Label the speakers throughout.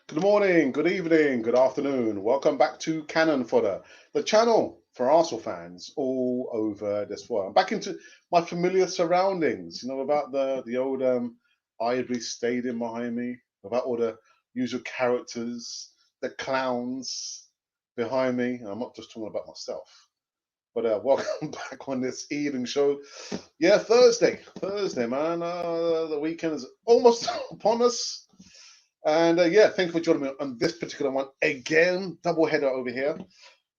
Speaker 1: Good morning, good evening, good afternoon. Welcome back to Cannon Fodder, the channel for Arsenal fans all over this world. I'm back into my familiar surroundings, about the old Ivory Stadium behind me, about all the usual characters, the clowns behind me. I'm not just talking about myself. But welcome back on this evening show. Yeah, Thursday, man. The weekend is almost upon us. And yeah, thank you for joining me on this particular one again. Double header over here.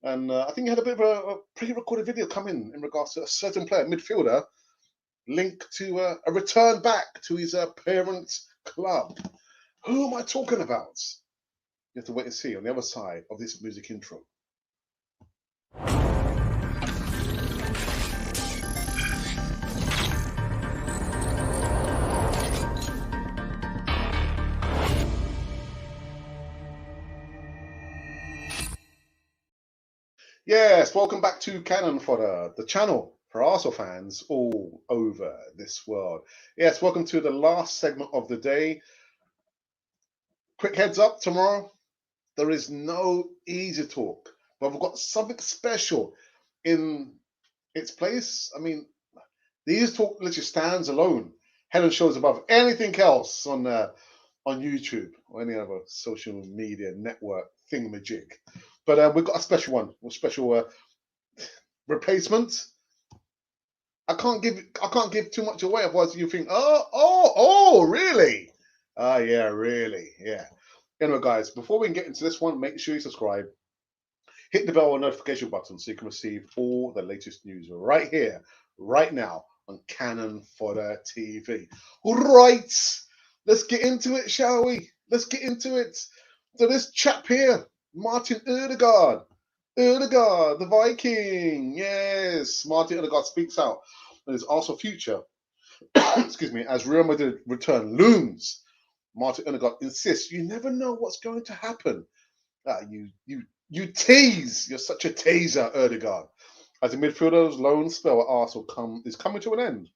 Speaker 1: And I think you had a bit of a pre-recorded video come in regards to a certain player, midfielder, linked to a return back to his parent club. Who am I talking about? You have to wait and see on the other side of this music intro. Yes, welcome back to Cannon Fodder, the channel for Arsenal fans all over this world. Yes, welcome to the last segment of the day. Quick heads up, tomorrow there is no easy talk, but we've got something special in its place. I mean, the easy talk literally stands alone, head and shoulders above anything else on YouTube or any other social media network thingamajig. But we've got a special one, a special replacement. I can't give too much away, otherwise you think, oh, really? Yeah, really, yeah. Anyway, guys, before we can get into this one, make sure you subscribe, hit the bell or notification button so you can receive all the latest news right here, right now on Cannon Fodder TV. Right, let's get into it, shall we? Let's get into it. So this chap here, Martin Ødegaard, the Viking. Yes, Martin Ødegaard speaks out on his Arsenal future. Excuse me, as Real Madrid return looms. Martin Ødegaard insists you never know what's going to happen. You tease. You're such a teaser, Ødegaard. As the midfielder's loan spell at Arsenal is coming to an end.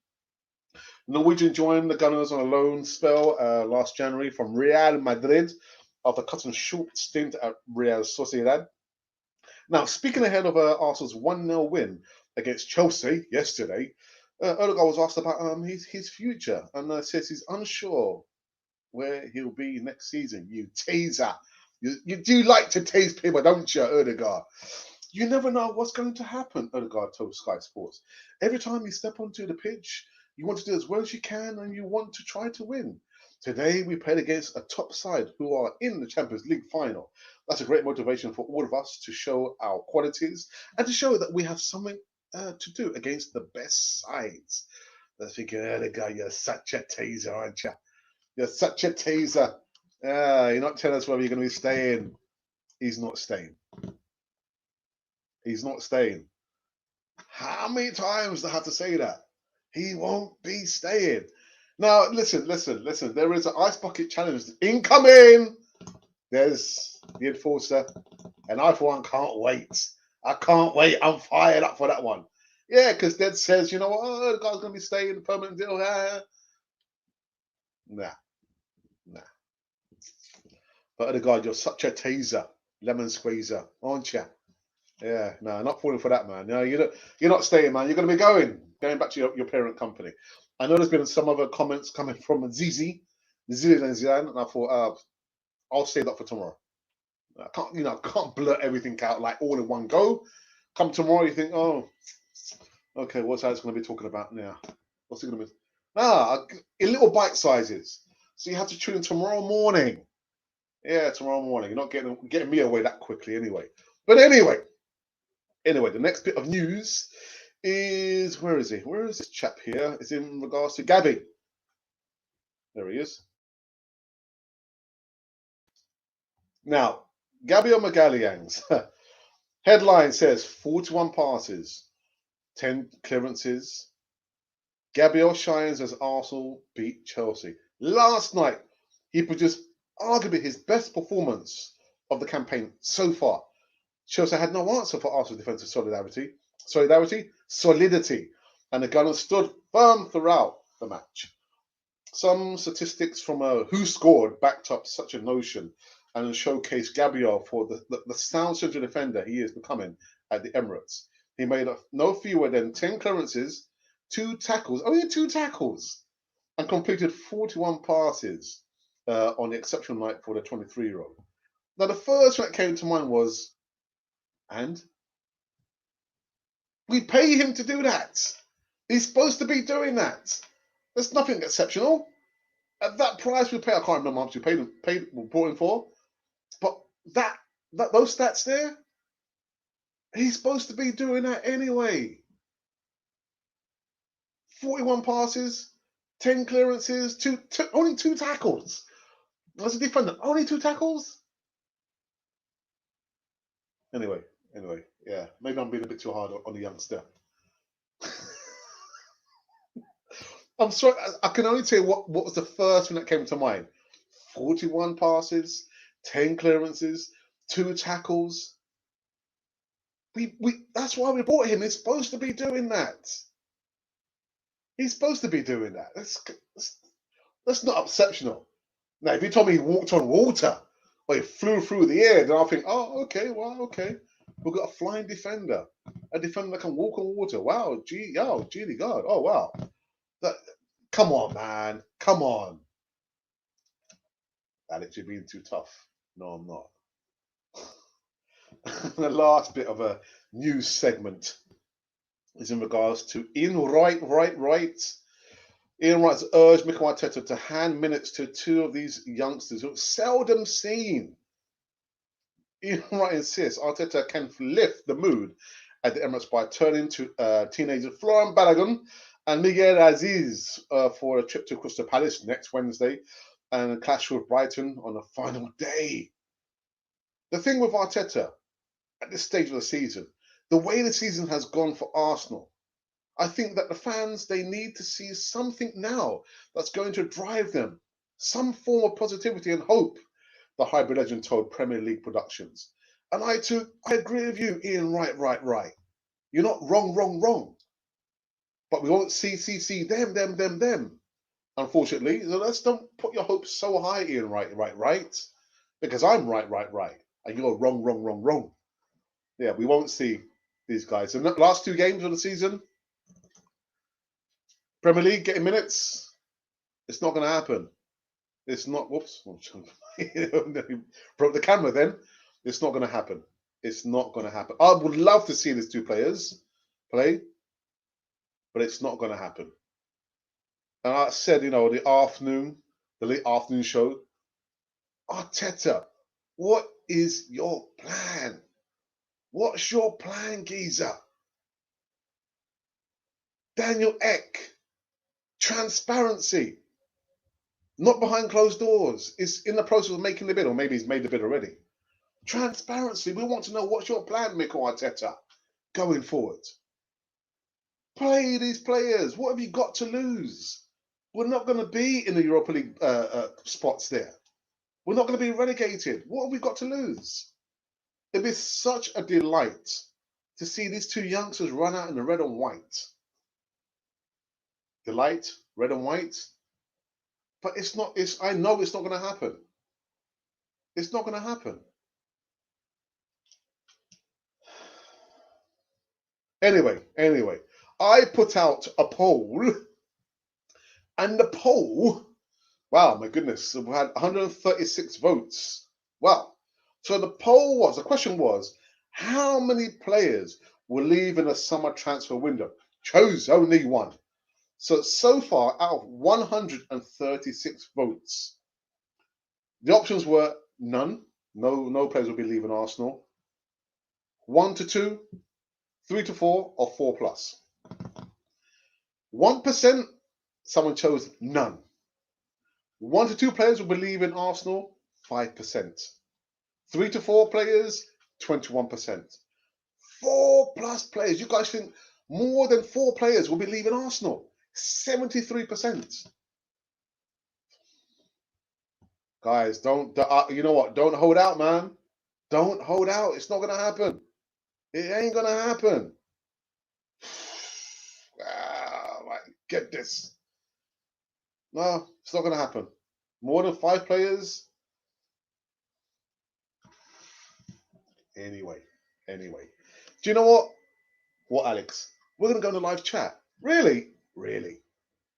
Speaker 1: Norwegian joined the Gunners on a loan spell last January from Real Madrid after cutting a short stint at Real Sociedad. Now, speaking ahead of Arsenal's 1-0 win against Chelsea yesterday, Ødegaard was asked about his future and says he's unsure where he'll be next season. You teaser. You do like to tease people, don't you, Ødegaard? You never know what's going to happen, Ødegaard told Sky Sports. Every time you step onto the pitch, you want to do as well as you can and you want to try to win. Today, we played against a top side who are in the Champions League final. That's a great motivation for all of us to show our qualities and to show that we have something to do against the best sides. I think, Ødegaard, you're such a teaser, aren't you? You're such a teaser. You're not telling us whether you're going to be staying. He's not staying. He's not staying. How many times do I have to say that? He won't be staying. Now, listen. There is an ice bucket challenge incoming. There's the enforcer. And I, for one, can't wait. I can't wait. I'm fired up for that one. Yeah, because Dead says, you know what? Oh, the guy's going to be staying, permanent deal. Nah. But Ødegaard, you're such a teaser, lemon squeezer, aren't you? Yeah, no, not falling for that, man. No, you're not staying, man. You're going to be going back to your parent company. I know there's been some other comments coming from Zizi, and I thought I'll save that for tomorrow. I can't blurt everything out like all in one go. Come tomorrow, you think, oh, okay, what's Alex going to be talking about now? What's he going to be? In little bite sizes. So you have to tune in tomorrow morning. Yeah, tomorrow morning. You're not getting me away that quickly anyway. But anyway, the next bit of news is, where is he? Where is this chap here? It's in regards to Gabby. There he is. Now, Gabriel Magalhães. Headline says 41 passes, 10 clearances. Gabriel shines as Arsenal beat Chelsea. Last night, he produced arguably his best performance of the campaign so far. Chelsea had no answer for Arsenal's defensive solidity, and the Gunners stood firm throughout the match. Some statistics from Who Scored backed up such a notion. and showcase Gabriel for the sound central defender he is becoming at the Emirates. He made no fewer than 10 clearances, 2 tackles, only 2 tackles, and completed 41 passes on the exceptional night for the 23-year-old. Now, the first thing that came to mind was, and we pay him to do that. He's supposed to be doing that. There's nothing exceptional. At that price we pay, I can't remember how much we brought him for, but those stats there, he's supposed to be doing that anyway. 41 passes, 10 clearances, only 2 tackles. As a defender, only 2 tackles? Anyway, yeah. Maybe I'm being a bit too hard on the youngster. I'm sorry, I can only tell you what was the first thing that came to mind. 41 passes, 10 clearances, 2 tackles. That's why we bought him. He's supposed to be doing that. He's supposed to be doing that. That's not exceptional. Now, if you told me he walked on water or he flew through the air, then I'll think, oh, okay, well, okay. We've got a flying defender, a defender that can walk on water. Wow, gee God. Oh, wow. Come on, man. Come on. Alex, you're being too tough. No, I'm not. The last bit of a news segment is in regards to Wright. Ian Wright's urged Mikel Arteta to hand minutes to 2 of these youngsters who are seldom seen. Ian Wright insists Arteta can lift the mood at the Emirates by turning to teenagers Florian Balogun and Miguel Aziz for a trip to Crystal Palace next Wednesday and a clash with Brighton on the final day. The thing with Arteta at this stage of the season, the way the season has gone for Arsenal, I think that the fans, they need to see something now that's going to drive them, some form of positivity and hope, the hybrid legend told Premier League Productions. And I agree with you, Ian Wright. You're not wrong. But we won't see them. Unfortunately, so let's don't put your hopes so high, Ian Wright. Because I'm right. And you're wrong. Yeah, we won't see these guys. And the last 2 games of the season, Premier League getting minutes, it's not going to happen. It's not, whoops, broke the camera then. It's not going to happen. It's not going to happen. I would love to see these 2 players play, but it's not going to happen. And I said, the late afternoon show, Arteta, what is your plan? What's your plan, geezer? Daniel Ek, transparency. Not behind closed doors. Is in the process of making the bid, or maybe he's made the bid already. Transparency. We want to know what's your plan, Mikel Arteta, going forward. Play these players. What have you got to lose? We're not going to be in the Europa League spots there. We're not going to be relegated. What have we got to lose? It is such a delight to see these 2 youngsters run out in the red and white. Delight, red and white. But it's not, I know it's not going to happen. It's not going to happen. Anyway, I put out a poll, and the poll, wow, my goodness, we had 136 votes. Wow. So the question was, how many players will leave in the summer transfer window? Chose only 1. So far, out of 136 votes, the options were none. No players will be leaving Arsenal. 1 to 2, 3 to 4, or 4 plus. 1%, someone chose none. 1 to 2 players will be leaving Arsenal, 5%. 3 to 4 players, 21%. 4 plus players. You guys think more than 4 players will be leaving Arsenal? 73%. Guys, you know what? Don't hold out, man. Don't hold out. It's not going to happen. It ain't going to happen. Get this. No, it's not going to happen. More than 5 players. Anyway. Do you know what? What, Alex? We're going to go in the live chat. Really?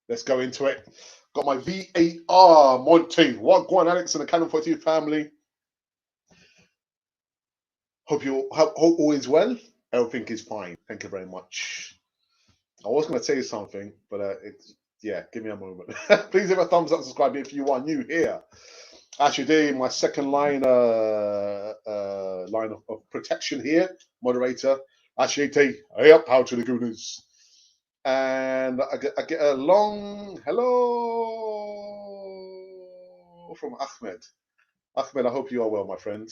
Speaker 1: Let's go into it. Got my V8R Monty. What? Go on, Alex and the Canon 42 family. Hope all is well. Everything is fine. Thank you very much. I was going to say something, but give me a moment. Please give a thumbs up, subscribe if you are new here. Actually, doing my second line of protection here, moderator. Actually, hey up, how to the Gooners. And I get a long hello from Ahmed. Ahmed, I hope you are well, my friend.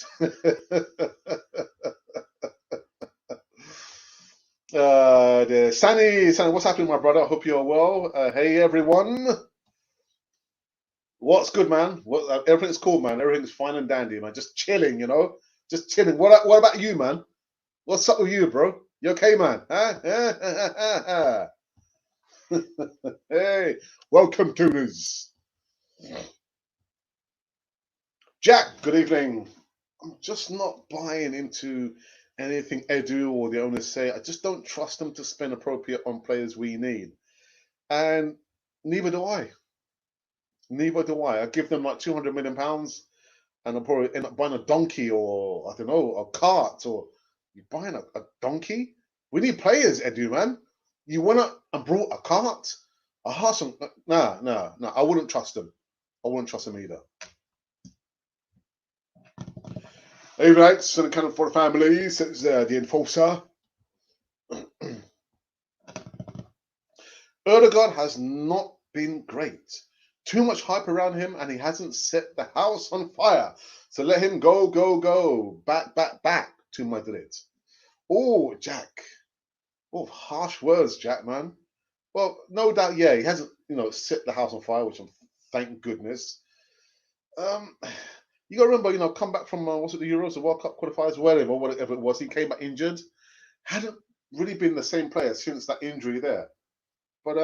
Speaker 1: Sani, what's happening, my brother? I hope you're well. Hey, everyone. What's good, man? Everything's cool, man. Everything's fine and dandy, man. Just chilling, you know? Just chilling. What about you, man? What's up with you, bro? You okay, man? Huh? Hey, welcome, tuners. Jack, good evening. I'm just not buying into anything Edu or the owners say. I just don't trust them to spend appropriate on players we need. And neither do I. I give them like £200 million and I'll probably end up buying a donkey or, I don't know, a cart. Or you buying a donkey? We need players, Edu, man. You went up and brought a cart? A horse? No. I wouldn't trust them. I wouldn't trust them either. Hey, right, son of Canon for the family, says the enforcer. Ødegaard has not been great. Too much hype around him, and he hasn't set the house on fire. So let him go. Back to Madrid. Oh, Jack. Oh, harsh words, Jack, man. Well, no doubt, yeah, he hasn't, set the house on fire, which I'm, thank goodness. You got to remember, come back from, the Euros, the World Cup qualifiers, whatever it was. He came back injured. Hadn't really been the same player since that injury there. But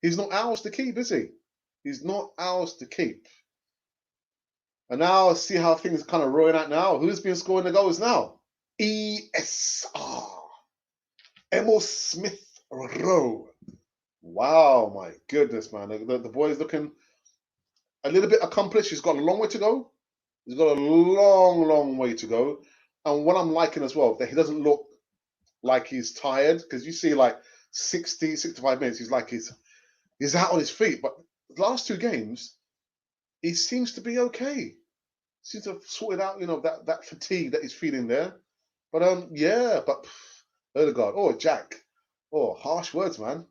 Speaker 1: he's not ours to keep, is he? He's not ours to keep. And now, see how things are kind of rolling out now. Who's been scoring the goals now? ESR. Emil Smith Rowe. Wow, my goodness, man. The boy's looking a little bit accomplished. He's got a long way to go. He's got a long way to go. And what I'm liking as well, that he doesn't look like he's tired. Because you see like 60, 65 minutes, he's like he's out on his feet. But the last two games, he seems to be okay. Seems to have sorted out, that fatigue that he's feeling there. But but Ødegaard, oh, Jack. Oh, harsh words, man.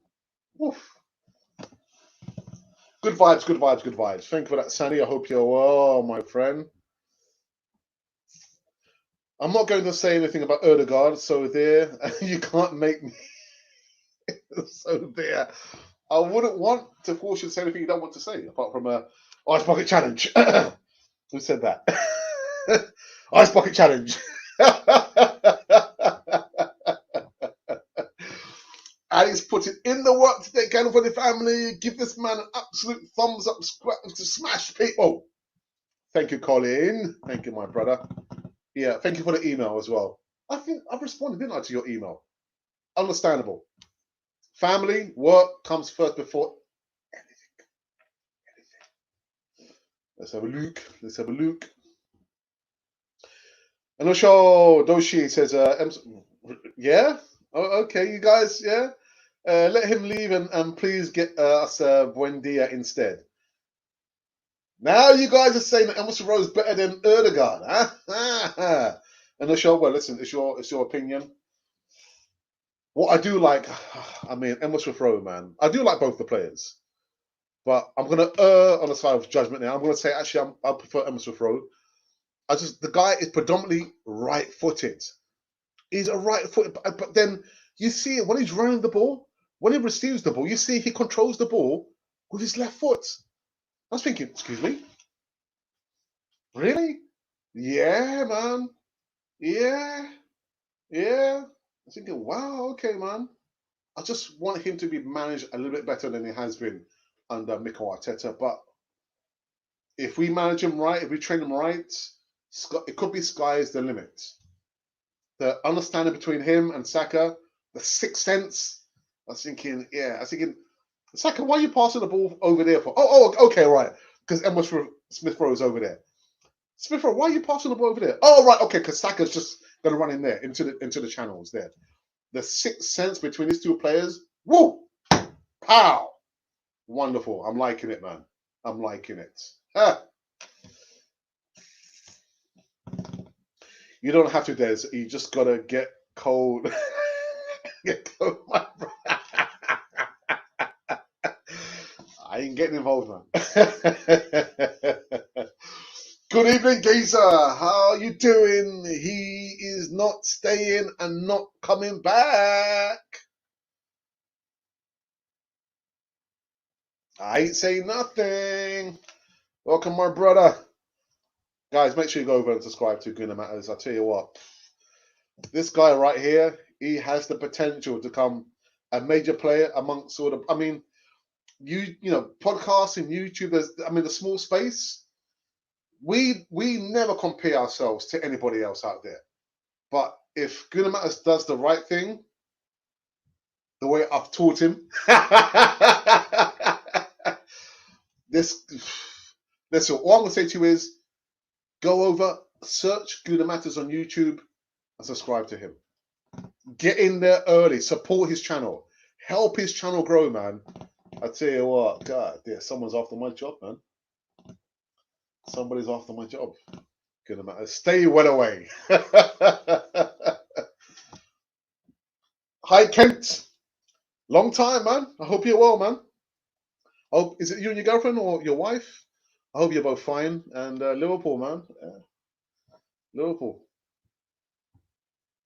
Speaker 1: Oof. Good vibes. Thank you for that, Sandy. I hope you're well, my friend. I'm not going to say anything about Ødegaard, so there, you can't make me. So there. I wouldn't want to force you to say anything you don't want to say, apart from a Ice Bucket Challenge. Who said that? Ice Bucket Challenge. Alex put it in the work today, Canon for the family. Give this man an absolute thumbs up to smash people. Thank you, Colin. Thank you, my brother. Yeah, thank you for the email as well. I think I've responded, didn't I, to your email? Understandable. Family, work comes first before anything. Let's have a look. And Osho Doshi says, yeah? Oh, okay, you guys, yeah? Let him leave and please get us Buendia instead. Now you guys are saying that Emerson Rose is better than Ødegaard, huh? And Osho, well, listen, it's your opinion. What I do like, I mean, Emerson Rose, man, I do like both the players. But I'm going to err on the side of judgment now. I'm going to say, actually, I prefer Emerson Rose. The guy is predominantly right-footed. He's a right-footed, but then you see it when he's running the ball, when he receives the ball, you see he controls the ball with his left foot. I was thinking, excuse me? Really? Yeah, man. Yeah. I was thinking, wow, okay, man. I just want him to be managed a little bit better than he has been under Mikel Arteta. But if we manage him right, if we train him right, it could be sky's the limit. the understanding between him and Saka, the sixth sense. I was thinking, Saka, why are you passing the ball over there for? Okay, right. Because Emma Smith Rowe is over there. Smith Rowe, why are you passing the ball over there? Oh, right, okay, because Saka's just going to run in there into the channels there. The sixth sense between these two players, woo, pow, wonderful. I'm liking it, man. I'm liking it. You don't have to, Des. You just gotta get cold. Get cold, my I ain't getting involved, man. Good evening, Geezer. How are you doing? He is not staying and not coming back. I ain't saying nothing. Welcome, my brother. Guys, make sure you go over and subscribe to Gunner Matters. I tell you what, this guy right here, he has the potential to become a major player amongst sort of, I mean, you know, podcasting, YouTube, the small space. We never compare ourselves to anybody else out there. But if Gunner Matters does the right thing, the way I've taught him, listen, all I'm going to say to you is, go over, search Gunner Matters on YouTube and subscribe to him. Get in there early, support his channel, help his channel grow, man. I tell you what, God, yeah, someone's after my job, man. Somebody's after my job. Gunner Matters, stay well away. Hi, Kent. Long time, man. I hope you're well, man. Oh, is it you and your girlfriend or your wife? I hope you're both fine. And Liverpool, man. Liverpool.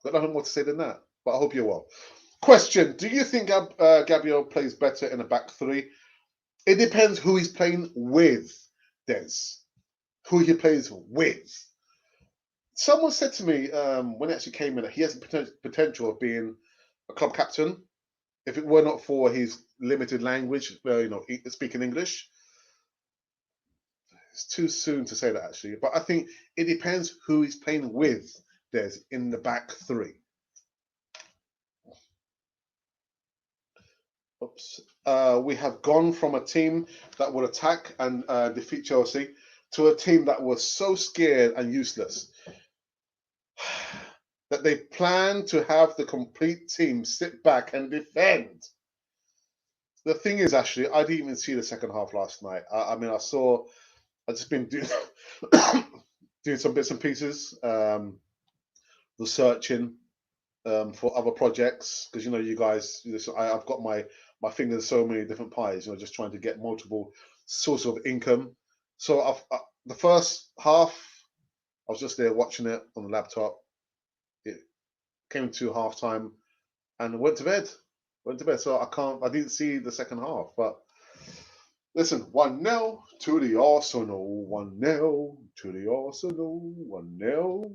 Speaker 1: Got nothing more to say than that, but I hope you're well. Question: do you think Gabriel plays better in a back three? It depends who he's playing with, Des. Who he plays with. Someone said to me when he actually came in that he has potential of being a club captain if it were not for his limited language, speaking English. It's too soon to say that, actually. But I think it depends who he's playing with, Des, in the back three. Oops. We have gone from a team that would attack and defeat Chelsea to a team that was so scared and useless that they plan to have the complete team sit back and defend. The thing is, actually, I didn't even see the second half last night. I've just been doing some bits and pieces, researching for other projects, because you guys, I've got my fingers in so many different pies, just trying to get multiple sources of income. So the first half, I was just there watching it on the laptop. It came to halftime and went to bed. So I didn't see the second half. But listen, 1-0 to the Arsenal. 1-0 to the Arsenal. 1-0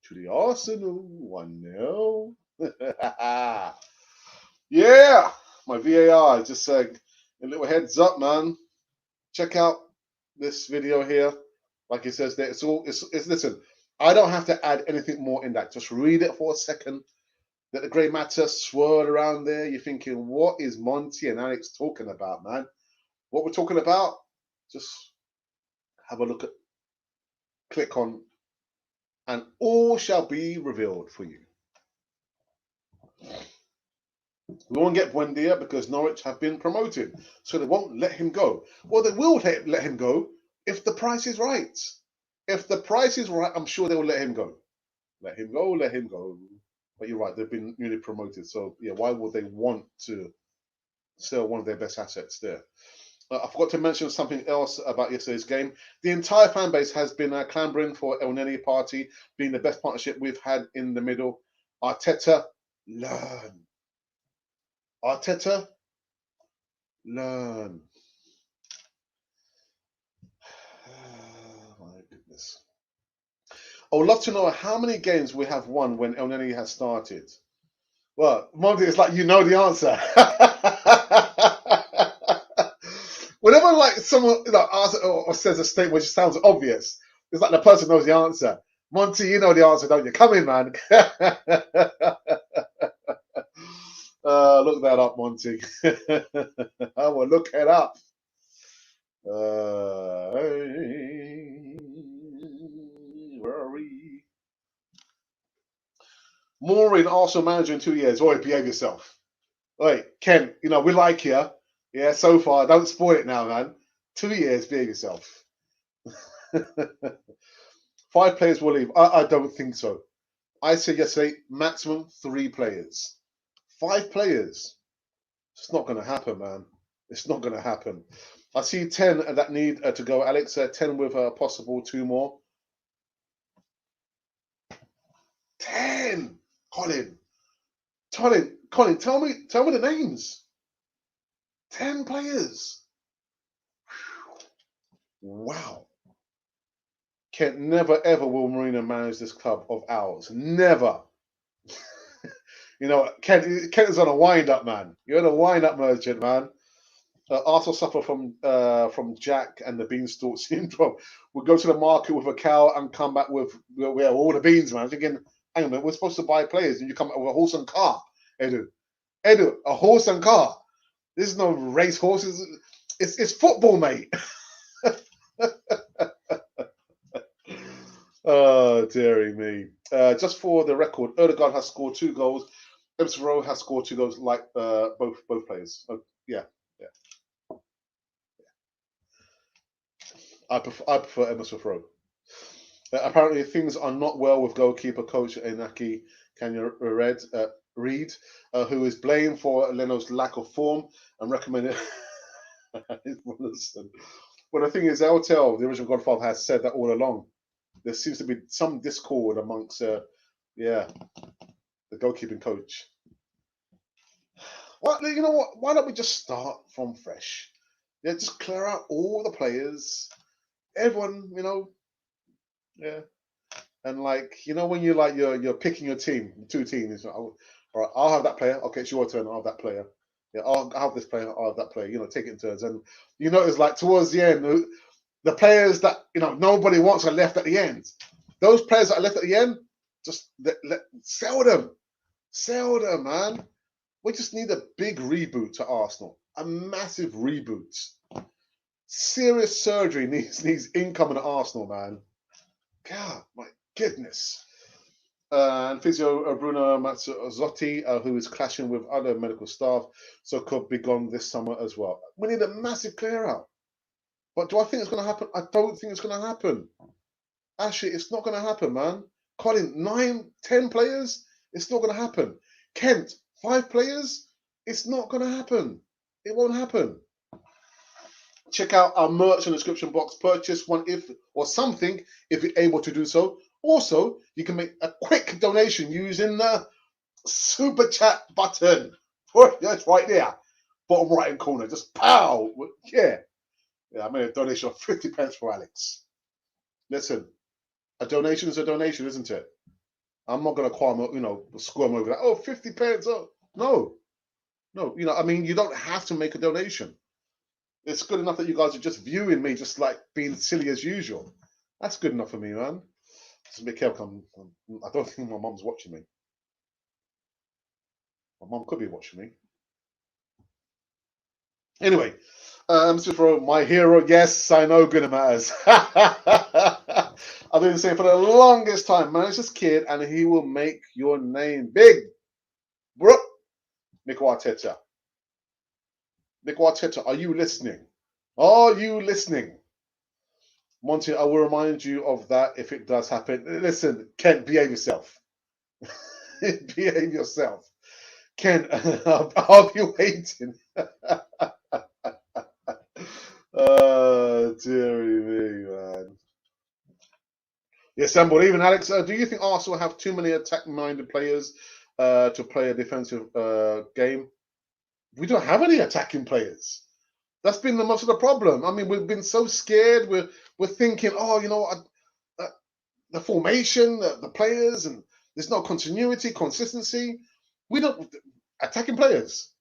Speaker 1: to the Arsenal. 1-0. Yeah, my VAR just said a little heads up, man. Check out this video here. Like it says there, it's listen, I don't have to add anything more in that. Just read it for a second. Let the grey matter swirl around there. You're thinking, what is Monty and Alex talking about, man? What we're talking about, just have a look at, click on, and all shall be revealed for you. We won't get Buendia because Norwich have been promoted, so they won't let him go. Well, they will let him go if the price is right. If the price is right, I'm sure they will let him go. Let him go, let him go. But you're right, they've been newly promoted. So, yeah, why would they want to sell one of their best assets there? I forgot to mention something else about yesterday's game. The entire fan base has been clambering for El Neni Party being the best partnership we've had in the middle. Arteta, learn. Arteta, learn. Oh, my goodness. I would love to know how many games we have won when El Neni has started. Well, Monty, it's like you know the answer. Whenever like someone asks or says a statement which sounds obvious, it's like the person knows the answer. Monty, you know the answer, don't you? Come in, man. Look that up, Monty. I will look it up. Where are we? Maureen, Arsenal manager in 2 years. Oi, behave yourself. Oi, Ken, you know, we like you. Yeah, so far. Don't spoil it now, man. 2 years, behave yourself. 5 players will leave. I don't think so. I said yesterday, maximum 3 players. 5 players. It's not going to happen, man. It's not going to happen. I see 10 that need to go. Alex, 10 with possible 2 more. 10. Colin, tell me the names. 10 players. Wow. Kent, never ever will Mourinho manage this club of ours. Never. You know, Kent is on a wind-up, man. You're on a wind-up merchant, man. Arsenal suffer from Jack and the beanstalk syndrome. We'll go to the market with a cow and come back with all the beans, man. I'm thinking, hang on a minute, we're supposed to buy players, and you come up with a horse and car, Edu, a horse and car. This is no race horses. It's football, mate. Oh, dearie me. Just for the record, Ødegaard has scored 2 goals. Emerson Rowe has scored 2 goals, like both players. Yeah. I prefer Emerson Rowe. Apparently, things are not well with goalkeeper coach Inaki Reid, who is blamed for Leno's lack of form and recommended. Listen. Well, the thing is, Eltel, the original Godfather, has said that all along. There seems to be some discord amongst, the goalkeeping coach. Well, you know what? Why don't we just start from fresh? Yeah, just clear out all the players, everyone, you know. Yeah, and like, you know, when you like you're picking your team, 2 teams. All right, I'll have that player. Okay, it's your turn. I'll have that player. Yeah, I'll have this player. I'll have that player. You know, take it in turns. And you notice, like, towards the end, the players that, you know, nobody wants are left at the end. Those players that are left at the end, just sell them, man. We just need a big reboot to Arsenal, a massive reboot. Serious surgery needs income in Arsenal, man. God, my goodness. And physio Bruno Mazzotti, who is clashing with other medical staff, so could be gone this summer as well. We need a massive clear out. But do I think it's going to happen? I don't think it's going to happen. Actually, it's not going to happen, man. Colin, 9, 10 players? It's not going to happen. Kent, 5 players? It's not going to happen. It won't happen. Check out our merch in the description box. Purchase one if you're able to do so. Also, you can make a quick donation using the super chat button. That's right there, bottom right hand corner. Just pow. Yeah, I made a donation of 50 pence for Alex. Listen, a donation is a donation, isn't it? I'm not going to squirm over that. Oh, 50 pence. Oh, no. You know, I mean, you don't have to make a donation. It's good enough that you guys are just viewing me, just like being silly as usual. That's good enough for me, man. Just be careful. I don't think my mum's watching me. My mum could be watching me. Anyway, my hero. Yes, I know good matters. I've been saying for the longest time, manage this kid and he will make your name big. Bro, Mikel Arteta. Mikel Arteta, are you listening? Are you listening? Monty, I will remind you of that if it does happen. Listen, Ken, behave yourself. Behave yourself. Ken, I'll be waiting. Oh, dearie me, man. Yes, but even Alex, do you think Arsenal have too many attack-minded players to play a defensive game? We don't have any attacking players. That's been the most of the problem. I mean, we've been so scared. We're thinking, oh, you know, the formation, the players, and there's no continuity, consistency. We don't attacking players.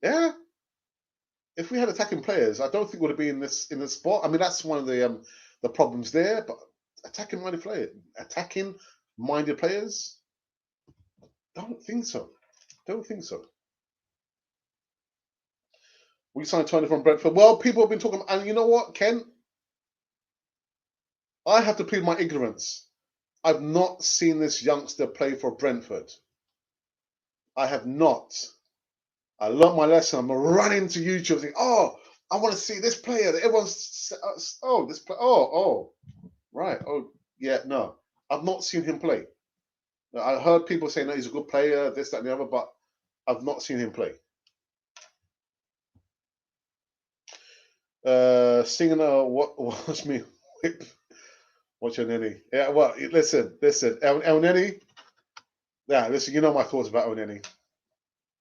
Speaker 1: Yeah. If we had attacking players, I don't think we would have been in this spot. I mean, that's one of the problems there. But attacking-minded players? Don't think so. Don't think so. We signed Tony from Brentford. Well, people have been talking, and you know what, Ken? I have to plead my ignorance. I've not seen this youngster play for Brentford. I have not. I learned my lesson. I'm running to YouTube saying, oh, I want to see this player. Everyone's, oh, this player. Oh, right. Oh, yeah, no. I've not seen him play. I heard people saying that he's a good player, this, that, and the other, but I've not seen him play. Singing watch me whip. Watch your Nenny. Yeah, well, listen. El Nenny. Yeah, listen, you know my thoughts about El Nenny.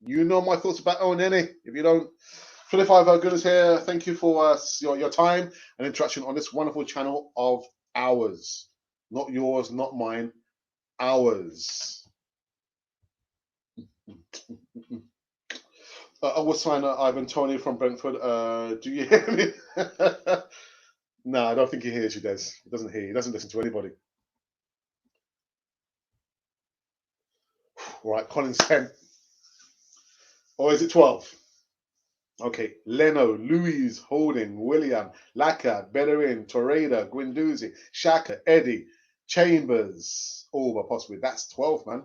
Speaker 1: You know my thoughts about El Nenny. If you don't, 25 Goodness here. Thank you for your time and interaction on this wonderful channel of ours. Not yours, not mine. Ours. I will sign Ivan Toney from Brentford. Do you hear me? No, I don't think he hears you, Des. He doesn't hear you. He doesn't listen to anybody. Right, Collins 10. Or is it 12? Okay, Leno, Louise, Holding, William, Laka, Bellerin, Torreira, Guendouzi, Xhaka, Eddie, Chambers. Oh, but possibly that's 12, man.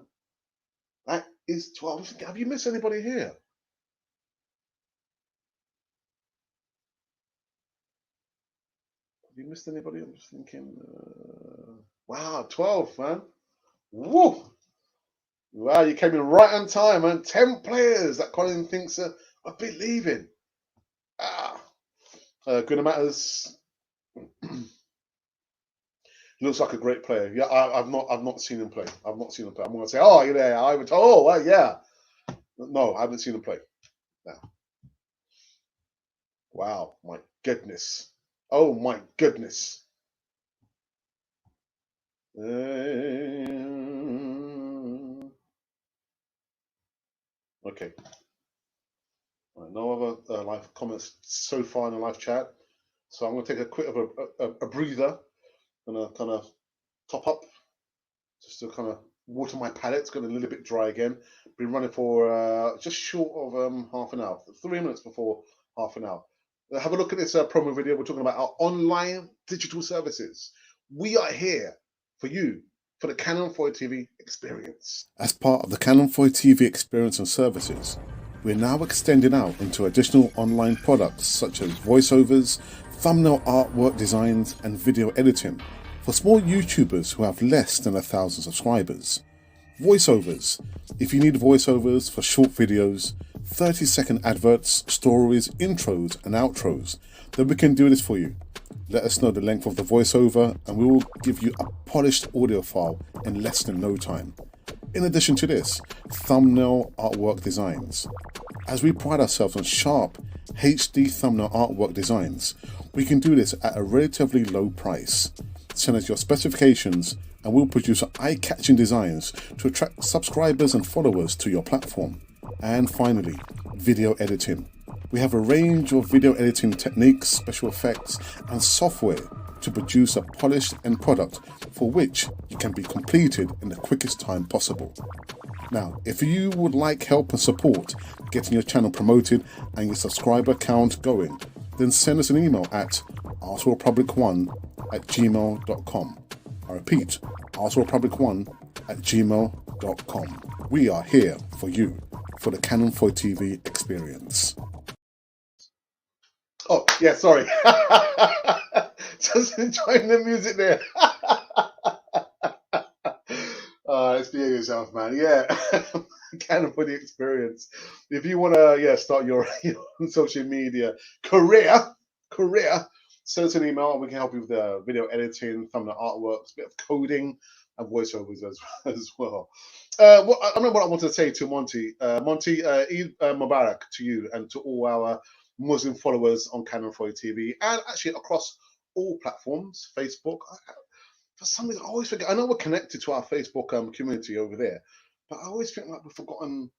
Speaker 1: That is 12. Have you missed anybody here? Have you missed anybody? I'm just thinking. Wow, 12, man. Woo! Wow, you came in right on time, man. 10 players that Colin thinks are believing. Good matters. Looks like a great player. Yeah, I've not seen him play. I've not seen him play. I'm gonna say, oh, you're there. I would. Oh, well, yeah. No, I haven't seen him play. No. Wow, my goodness. Oh my goodness. Okay. Right, no other live comments so far in the live chat. So I'm going to take a quick of a breather. I'm going to kind of top up just to kind of water my palate. It's got a little bit dry again. Been running for just short of half an hour, 3 minutes before half an hour. Have a look at this promo video. We're talking about our online digital services. We are here for you, for the Canon 4 TV experience. As part of the Canon 4 TV experience and services, we're now extending out into additional online products such as voiceovers, thumbnail artwork designs, and video editing for small YouTubers who have less than 1,000 subscribers. Voiceovers. If you need voiceovers for short videos, 30-second adverts, stories, intros, and outros, then we can do this for you. Let us know the length of the voiceover and we will give you a polished audio file in less than no time. In addition to this, thumbnail artwork designs. As we pride ourselves on sharp HD thumbnail artwork designs, we can do this at a relatively low price. Send us your specifications and we'll produce eye-catching designs to attract subscribers and followers to your platform. And finally, video editing. We have a range of video editing techniques, special effects, and software to produce a polished end product for which it can be completed in the quickest time possible. Now, if you would like help and support getting your channel promoted and your subscriber count going, then send us an email at artworldpublic1@gmail.com. I repeat, artworldpublic1@gmail.com. We are here for you, for the Canon 4 TV experience. Oh, yeah, sorry. Just enjoying the music there. Let's behave yourself, man. Yeah. Canon for the experience. If you want to, start your social media career, send us an email and we can help you with the video editing, thumbnail artworks, a bit of coding, and voiceovers as well. I remember what I wanted to say to Monty. Monty, Eid Mubarak to you and to all our Muslim followers on Canon 4 TV and actually across all platforms, Facebook. For some reason, I always forget. I know we're connected to our Facebook community over there, but I always think like we've forgotten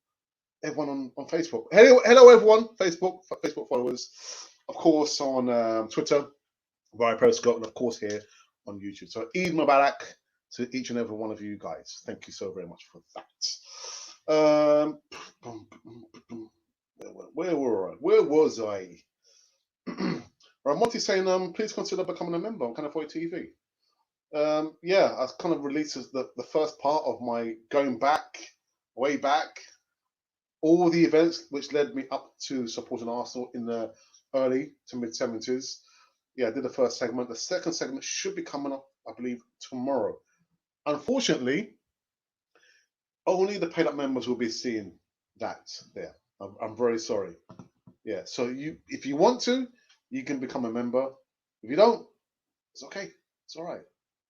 Speaker 1: everyone on Facebook. Hello everyone, Facebook followers. Of course, on Twitter, via Periscope, and of course here on YouTube. So Eid Mubarak to each and every one of you guys. Thank you so very much for that. Where was I? Ramonti saying, please consider becoming a member on Kind of TV. Yeah, I kind of released the first part of my going back, way back, all the events which led me up to supporting Arsenal in the early to mid 70s. Yeah, I did the first segment. The second segment should be coming up, I believe, tomorrow. Unfortunately, only the paid up members will be seeing that there. I'm very sorry. Yeah, so if you want to, you can become a member. If you don't, it's okay. It's all right.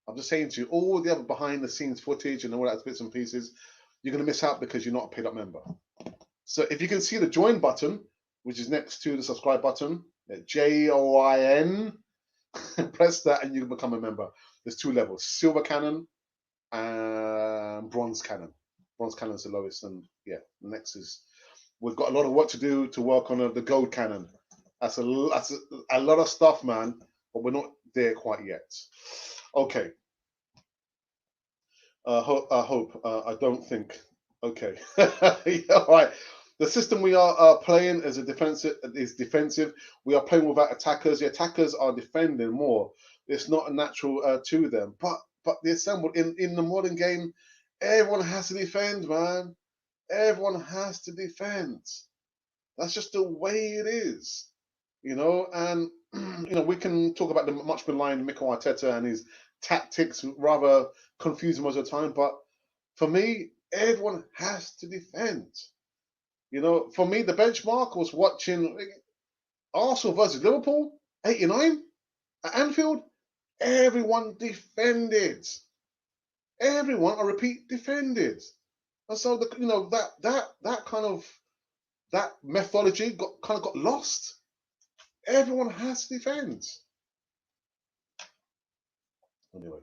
Speaker 1: I'm just saying to you, all the other behind the scenes footage and all that bits and pieces, you're going to miss out because you're not a paid up member. So if you can see the join button, which is next to the subscribe button, JOIN, press that and you can become a member. There's 2 levels, silver cannon and bronze cannon. Bronze cannon is the lowest, and yeah, next is, we've got a lot of work to do to work on the gold cannon. That's a lot of stuff, man, but we're not there quite yet. Okay. I don't think. Okay. Yeah, all right. The system we are playing is defensive. We are playing without attackers. The attackers are defending more. It's not natural to them. But the assembled in the modern game, everyone has to defend, man. Everyone has to defend. That's just the way it is, you know. And you know, we can talk about the much maligned Mikel Arteta and his tactics, rather confusing most of the time. But for me, everyone has to defend. You know, for me, the benchmark was watching Arsenal versus Liverpool, 89 at Anfield. Everyone defended. Everyone, I repeat, defended. And so that kind of methodology got lost. Everyone has to defend. Anyway.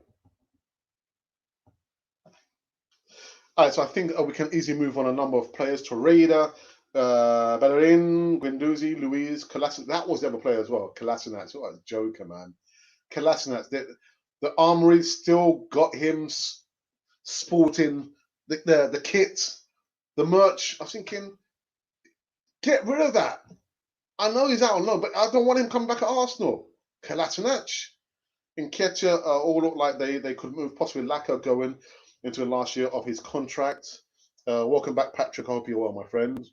Speaker 1: All right, so I think we can easily move on a number of players. Torreira, Bellerin, Guendouzi, Luiz, Kolasinac. That was the other player as well. Kolasinac, what a joker, man. Kolasinac, the Armory still got him sporting the kit, the merch. I was thinking, get rid of that. I know he's out on loan, but I don't want him coming back at Arsenal. Kolasinac. Nketiah all look like they could move, possibly Laka going into the last year of his contract. Welcome back, Patrick. I hope you're well, my friend.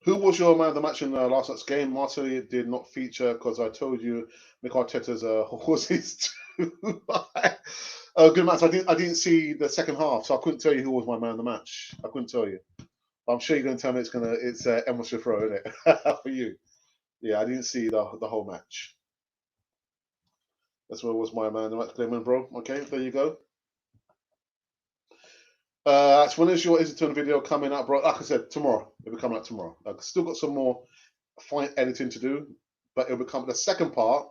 Speaker 1: Who was your man of the match in last night's game? Martinelli did not feature because I told you Mikel Arteta's horses too high. Good match. I didn't see the second half, so I couldn't tell you who was my man of the match. I couldn't tell you. I'm sure you're going to tell me it's Emma Smith-Rowe, isn't it? For you. Yeah, I didn't see the whole match. That's what was my man of the match, Clement, bro. Okay, there you go. So when is your Islington video coming out, bro? Like I said, tomorrow. It'll be coming out tomorrow. I've still got some more fine editing to do, but it'll become the second part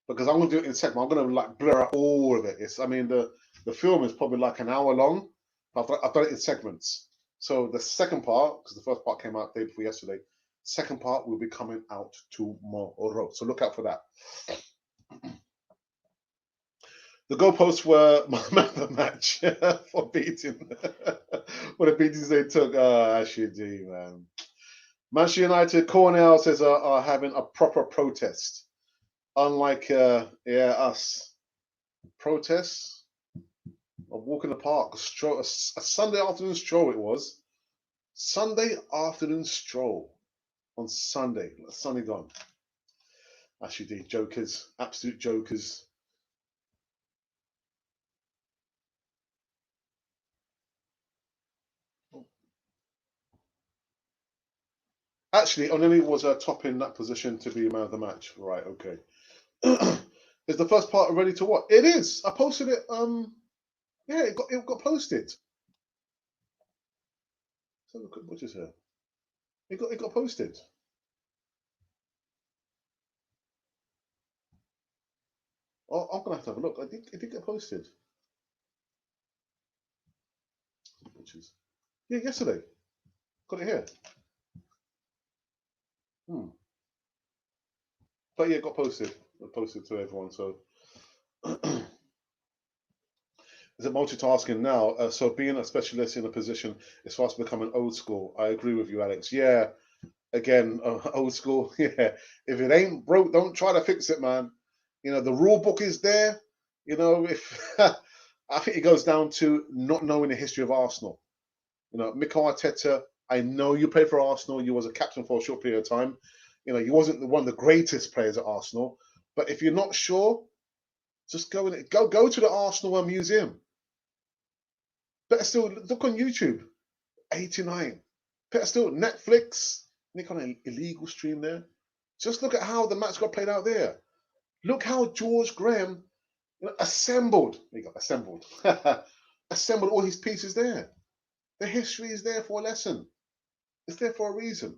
Speaker 1: because I'm gonna do it in a second. I'm gonna like blur out all of it. I mean the film is probably like an hour long. I've done it in segments. So the second part, because the first part came out the day before yesterday, second part will be coming out tomorrow. So look out for that. The goalposts were my man of the match for beating. What the beatings they took. Actually, do, man. Manchester United, Cornell says are having a proper protest. Unlike, us. Protests? A walk in the park, a Sunday afternoon stroll it was. Sunday afternoon stroll on Sunday. Sunday gone. Actually, jokers. Absolute jokers. Actually, Onelli was top in that position to be man of the match. Right, okay. Is the first part ready to what? It is. I posted it. Yeah, it got posted. So look at what is here. It got posted. Oh, I'm gonna have to have a look. It did get posted. Pictures. Yeah, yesterday. Got it here. But yeah, it got posted. It posted to everyone. So Is it multitasking now? So being a specialist in a position is fast becoming old school. I agree with you, Alex. Yeah, again, old school. Yeah, if it ain't broke, don't try to fix it, man. You know, the rule book is there. You know, if I think it goes down to not knowing the history of Arsenal. You know, Mikel Arteta, I know you played for Arsenal. You was a captain for a short period of time. You know, you wasn't one of the greatest players at Arsenal. But if you're not sure, just go to the Arsenal Museum. Better still, look on YouTube. 89. Better still, Netflix. Nick on an illegal stream there. Just look at how the match got played out there. Look how George Graham assembled. He got assembled. Assembled all his pieces there. The history is there for a lesson. It's there for a reason.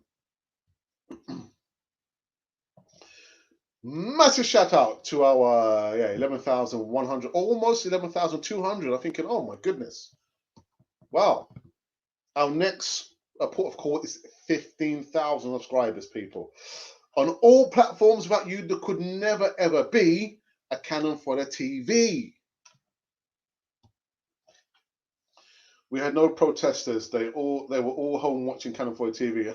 Speaker 1: Massive shout out to our 11,100, almost 11,200. I'm thinking, oh my goodness. Wow. Our next port of call is 15,000 subscribers, people. On all platforms, without you, there could never ever be a Cannon Fodder TV. We had no protesters. They were all home watching Cannon Fodder TV.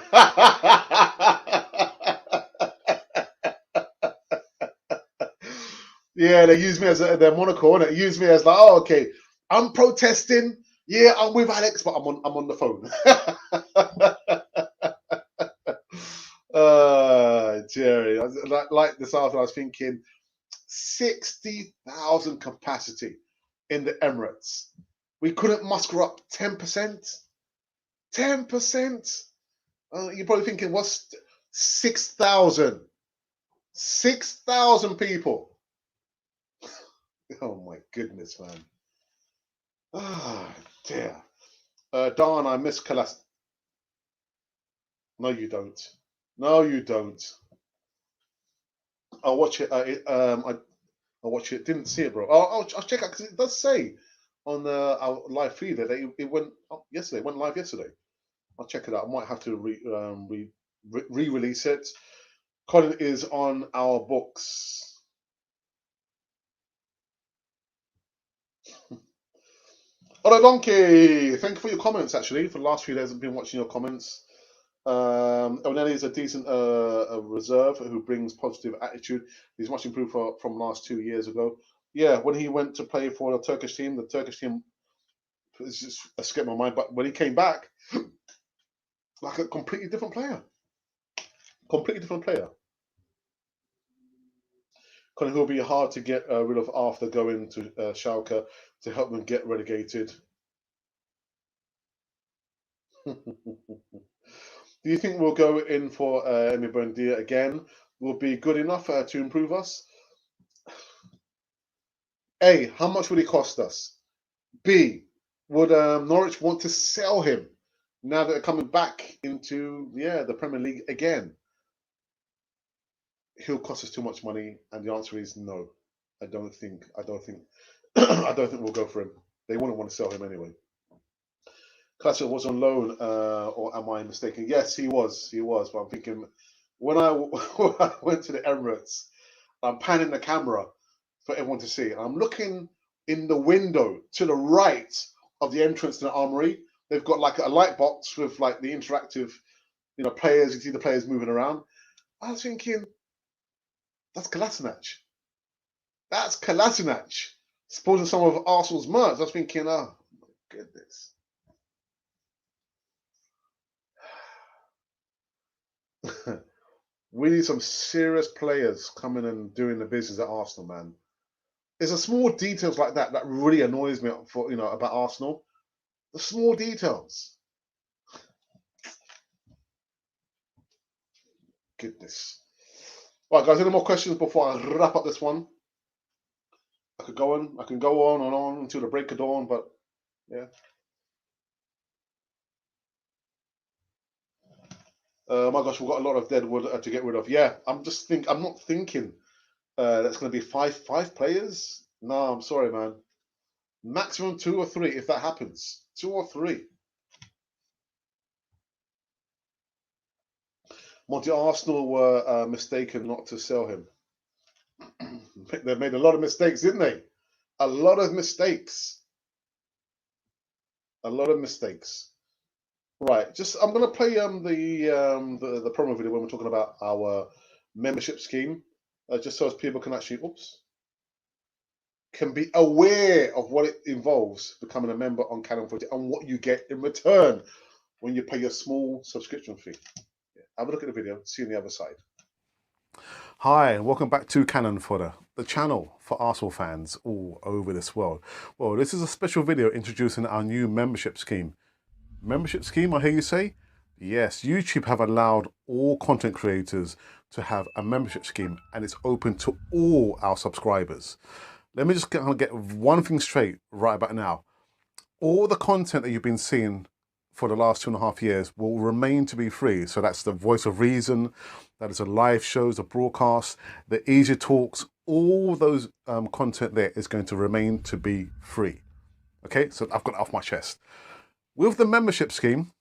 Speaker 1: Yeah, they use me as their monocle, and it used me as like, oh, okay, I'm protesting. Yeah, I'm with Alex, but I'm on the phone. Jerry, like this afternoon, I was thinking 60,000 capacity in the Emirates. We couldn't muster up 10%. 10%. You're probably thinking, what's 6,000? 6,000 people. Oh my goodness, man. Ah, dear. Don, I miss Kalas. No, you don't. No, you don't. I'll watch it. I'll watch it. Didn't see it, bro. I'll check out because it does say on our live feed that it went up yesterday. It went live yesterday. I'll check it out. I might have to re-release it. Colin is on our books. Hello, Donkey. Thank you for your comments. Actually, for the last few days, I've been watching your comments. Onelli is a decent a reserve who brings positive attitude. He's much improved from last 2 years ago. Yeah, when he went to play for the Turkish team it's just escaped my mind. But when he came back, like a completely different player. Completely different player. Colin, who will be hard to get rid of after going to Schalke to help them get relegated. Do you think we'll go in for Emi Buendia again? Will be good enough to improve us? A, how much would it cost us? B, would Norwich want to sell him now that they're coming back into the Premier League again? He'll cost us too much money, and the answer is no. I don't think I don't think we'll go for him. They wouldn't want to sell him anyway. Classic was on loan, or am I mistaken? Yes, he was. But I'm thinking when I went to the Emirates, I'm panning the camera for everyone to see. I'm looking in the window to the right of the entrance to the armory. They've got like a light box with like the interactive, players. You see the players moving around. I was thinking, that's Kolasinac. That's Kolasinac. Supposing some of Arsenal's merch. I was thinking, oh my goodness. We need some serious players coming and doing the business at Arsenal, man. There's a small details like that that really annoys me about Arsenal. The small details. Goodness. Right, guys, any more questions before I wrap up this one? I can go on and on until the break of dawn, but yeah. My gosh, we've got a lot of dead wood to get rid of. Yeah, I'm not thinking that's going to be five players. No, I'm sorry, man. Maximum 2 or 3 if that happens. 2 or 3. Monty, Arsenal were mistaken not to sell him. They made a lot of mistakes, didn't they? A lot of mistakes. A lot of mistakes. Right. Just I'm gonna play the promo video when we're talking about our membership scheme, just so as people can actually can be aware of what it involves becoming a member on Canon 40 and what you get in return when you pay your small subscription fee. Yeah. Have a look at the video. See you on the other side.
Speaker 2: Hi, and welcome back to Cannon Fodder, the channel for Arsenal fans all over this world. Well, this is a special video introducing our new membership scheme. Membership scheme, I hear you say? Yes, YouTube have allowed all content creators to have a membership scheme, and it's open to all our subscribers. Let me just get one thing straight right about now. All the content that you've been seeing for the last 2.5 years will remain to be free. So that's the Voice of Reason, that is the live shows, the broadcasts, the easy talks, all those content there is going to remain to be free. Okay, so I've got it off my chest. With the membership scheme,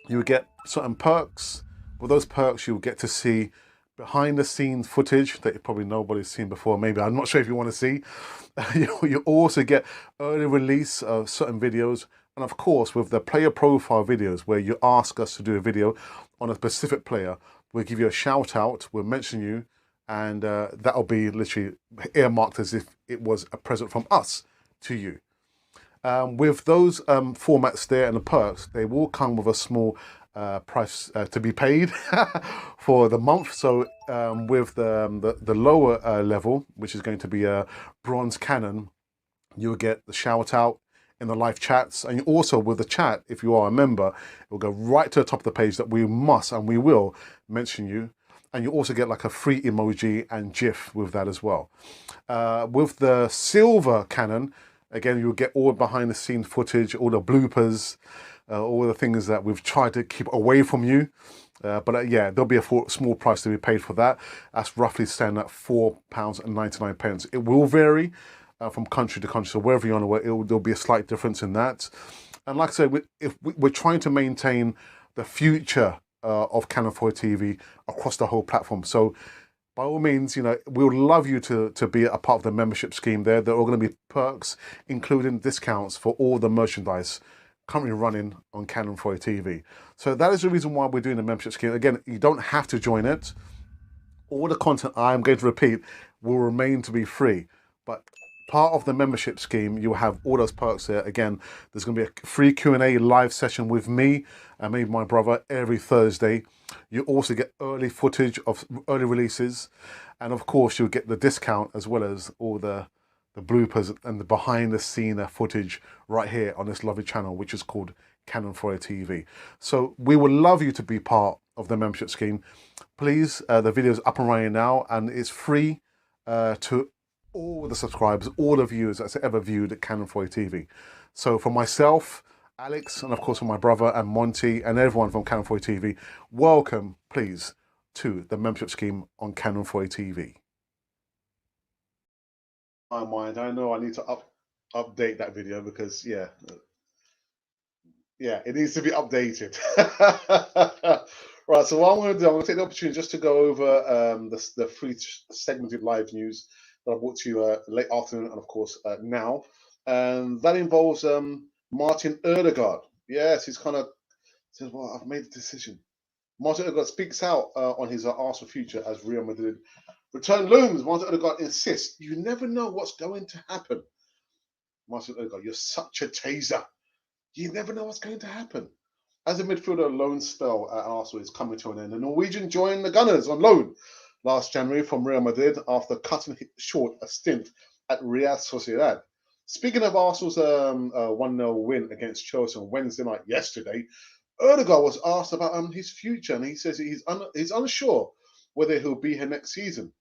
Speaker 2: you get certain perks. With those perks, you'll get to see behind the scenes footage that probably nobody's seen before. Maybe, I'm not sure if you want to see. You also get early release of certain videos. And of course, with the player profile videos, where you ask us to do a video on a specific player, we'll give you a shout out, we'll mention you, and that'll be literally earmarked as if it was a present from us to you. With those formats there and the perks, they will come with a small price to be paid for the month. So with the lower level, which is going to be a bronze cannon, you'll get the shout out in the live chats, and also with the chat, if you are a member, it will go right to the top of the page that we must and we will mention you. And you also get like a free emoji and GIF with that as well. With the silver cannon, again, you'll get all behind the scenes footage, all the bloopers, all the things that we've tried to keep away from you. But yeah, there'll be a small price to be paid for that. That's roughly standing at £4.99. It will vary from country to country. So wherever you're on the way, there'll be a slight difference in that. And like I said, we're trying to maintain the future of Canon 4 TV across the whole platform. So by all means, you know, we would love you to be a part of the membership scheme there. There are going to be perks, including discounts for all the merchandise currently running on Canon 4 TV. So that is the reason why we're doing the membership scheme. Again, you don't have to join it. All the content I'm going to repeat will remain to be free. But part of the membership scheme, you'll have all those perks there. Again, there's going to be a free Q&A live session with me and maybe my brother every Thursday. You also get early footage of early releases. And of course, you'll get the discount as well as all the bloopers and the behind the scene footage right here on this lovely channel, which is called Canon 4 TV. So we would love you to be part of the membership scheme. Please, the video is up and running now, and it's free to all the subscribers, all the viewers that's ever viewed Canon 4 TV. So for myself, Alex, and of course for my brother and Monty and everyone from Canon 4 TV, welcome, please, to the membership scheme on Canon 4 TV.
Speaker 1: My mind, I know I need to update that video because yeah, it needs to be updated. Right, so what I'm going to do, I'm going to take the opportunity just to go over the free segmented live news that I brought to you late afternoon and of course now. And that involves Martin Ødegaard. Yes, he's kind of says, well, I've made a decision. Martin Ødegaard speaks out on his Arsenal future as Real Madrid return looms. Martin Ødegaard insists, you never know what's going to happen. Martin Ødegaard, you're such a taser. You never know what's going to happen. As a midfielder, loan spell at Arsenal is coming to an end. The Norwegian joined the Gunners on loan last January from Real Madrid after cutting short a stint at Real Sociedad. Speaking of Arsenal's 1-0 win against Chelsea on Wednesday night yesterday, Ødegaard was asked about his future, and he says he's unsure whether he'll be here next season.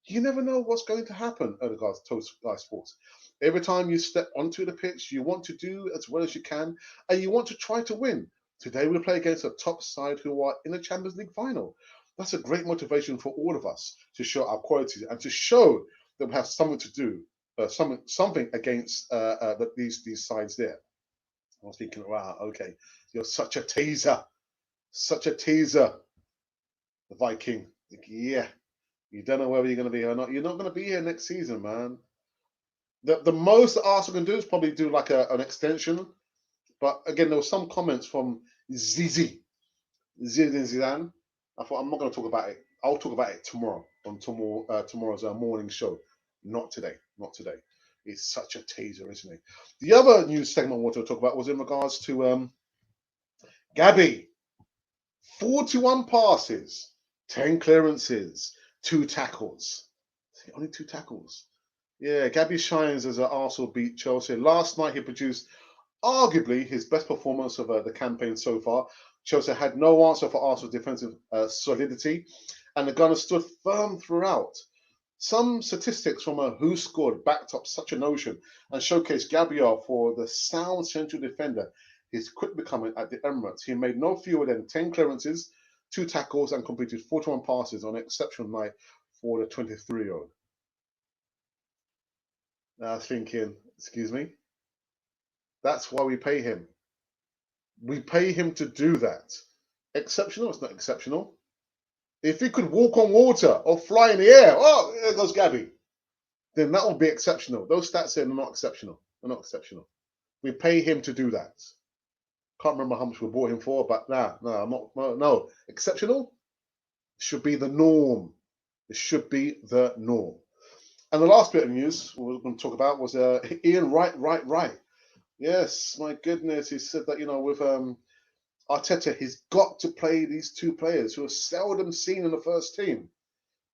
Speaker 1: You never know what's going to happen, Ødegaard told Sky Sports. Every time you step onto the pitch, you want to do as well as you can, and you want to try to win. Today we'll play against a top side who are in the Champions League final. That's a great motivation for all of us to show our quality and to show that we have something to do, something against these sides there. I was thinking, wow, okay, you're such a teaser, such a teaser. The Viking, yeah, You don't know whether you're going to be here or not. You're not going to be here next season, man. The most that Arsenal can do is probably do like an extension. But again, there were some comments from Zinedine Zidane. I thought I'm not going to talk about it. I'll talk about it tomorrow on tomorrow's morning show. Not today. Not today. It's such a teaser, isn't it? The other news segment I wanted to talk about was in regards to Gabby. 41 passes, 10 clearances, 2 tackles. Only 2 tackles. Yeah, Gabby shines as Arsenal beat Chelsea. Last night he produced arguably his best performance of the campaign so far. Chelsea had no answer for Arsenal's defensive solidity, and the Gunners stood firm throughout. Some statistics from Who Scored backed up such a notion and showcased Gabriel for the sound central defender he's quick becoming at the Emirates. He made no fewer than 10 clearances, 2 tackles, and completed 41 passes on an exceptional night for the 23-year-old. I was thinking, excuse me? That's why we pay him. We pay him to do that. Exceptional? It's not exceptional. If he could walk on water or fly in the air, oh, there goes Gabby, then that would be exceptional. Those stats here are not exceptional. They're not exceptional. We pay him to do that. Can't remember how much we bought him for, but no. Exceptional should be the norm. It should be the norm. And the last bit of news we were going to talk about was Ian Wright. Yes, my goodness. He said that, with Arteta, he's got to play these 2 players who are seldom seen in the first team.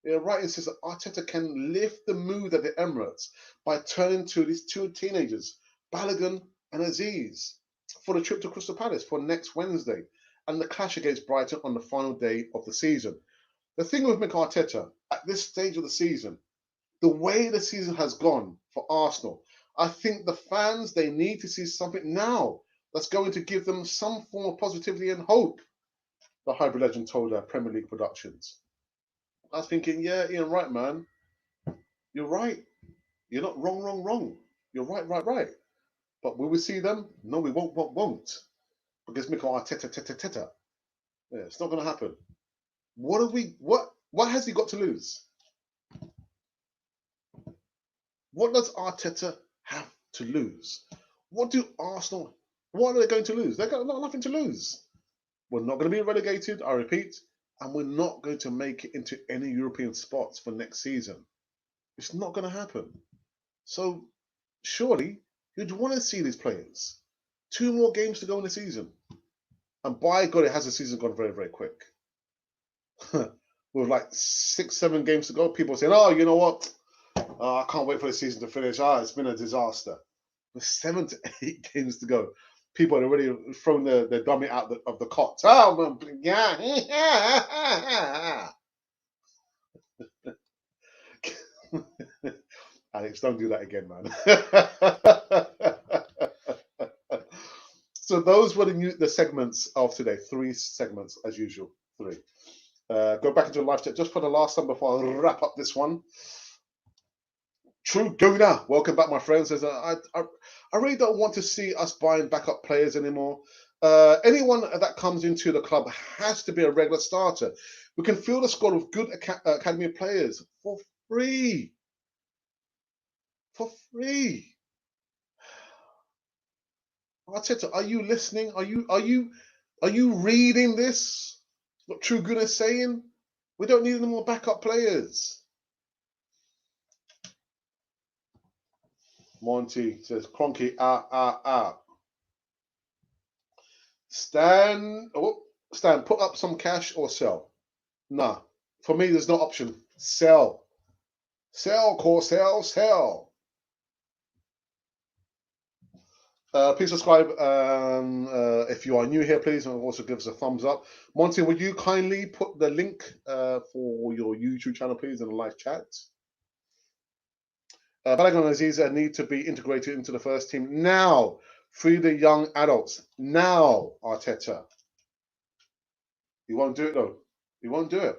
Speaker 1: Yeah, Wright says that Arteta can lift the mood at the Emirates by turning to these 2 teenagers, Balogun and Aziz, for the trip to Crystal Palace for next Wednesday and the clash against Brighton on the final day of the season. The thing with Mikel Arteta, at this stage of the season, the way the season has gone for Arsenal, I think the fans, they need to see something now that's going to give them some form of positivity and hope, the hybrid legend told Premier League Productions. I was thinking, yeah, Ian Wright, man, you're right. You're not wrong. You're right. But will we see them? No, we won't. Because Mikel Arteta. Yeah, it's not going to happen. What has he got to lose? What does Arteta have to lose? What are they going to lose? They've got nothing to lose. We're not going to be relegated, I repeat, and we're not going to make it into any European spots for next season. It's not going to happen. So, surely, you'd want to see these players. 2 more games to go in the season. And by God, has the season gone very, very quick. With like 6, 7 games to go, people saying, oh, you know what? I can't wait for the season to finish. It's been a disaster. With 7 to 8 games to go, people had already thrown their dummy out of the cot. Oh, yeah. Alex, don't do that again, man. So those were the segments of today. 3 segments as usual. 3. Go back into the live chat just for the last time before I wrap up this one. True Guna, welcome back, my friends. I really don't want to see us buying backup players anymore. Anyone that comes into the club has to be a regular starter. We can fill the squad with good academy players for free. For free. Arteta, are you listening? Are you reading this? What True Good is saying? We don't need any more backup players. Monty says, Cronky, out. Stan, put up some cash or sell. Nah, for me, there's no option. Sell. Sell, core, sell. Please subscribe if you are new here, please, and also give us a thumbs up. Monty, would you kindly put the link for your YouTube channel, please, in the live chat? Balogun and Aziz need to be integrated into the first team now. Free the young adults now, Arteta. He won't do it, though. He won't do it.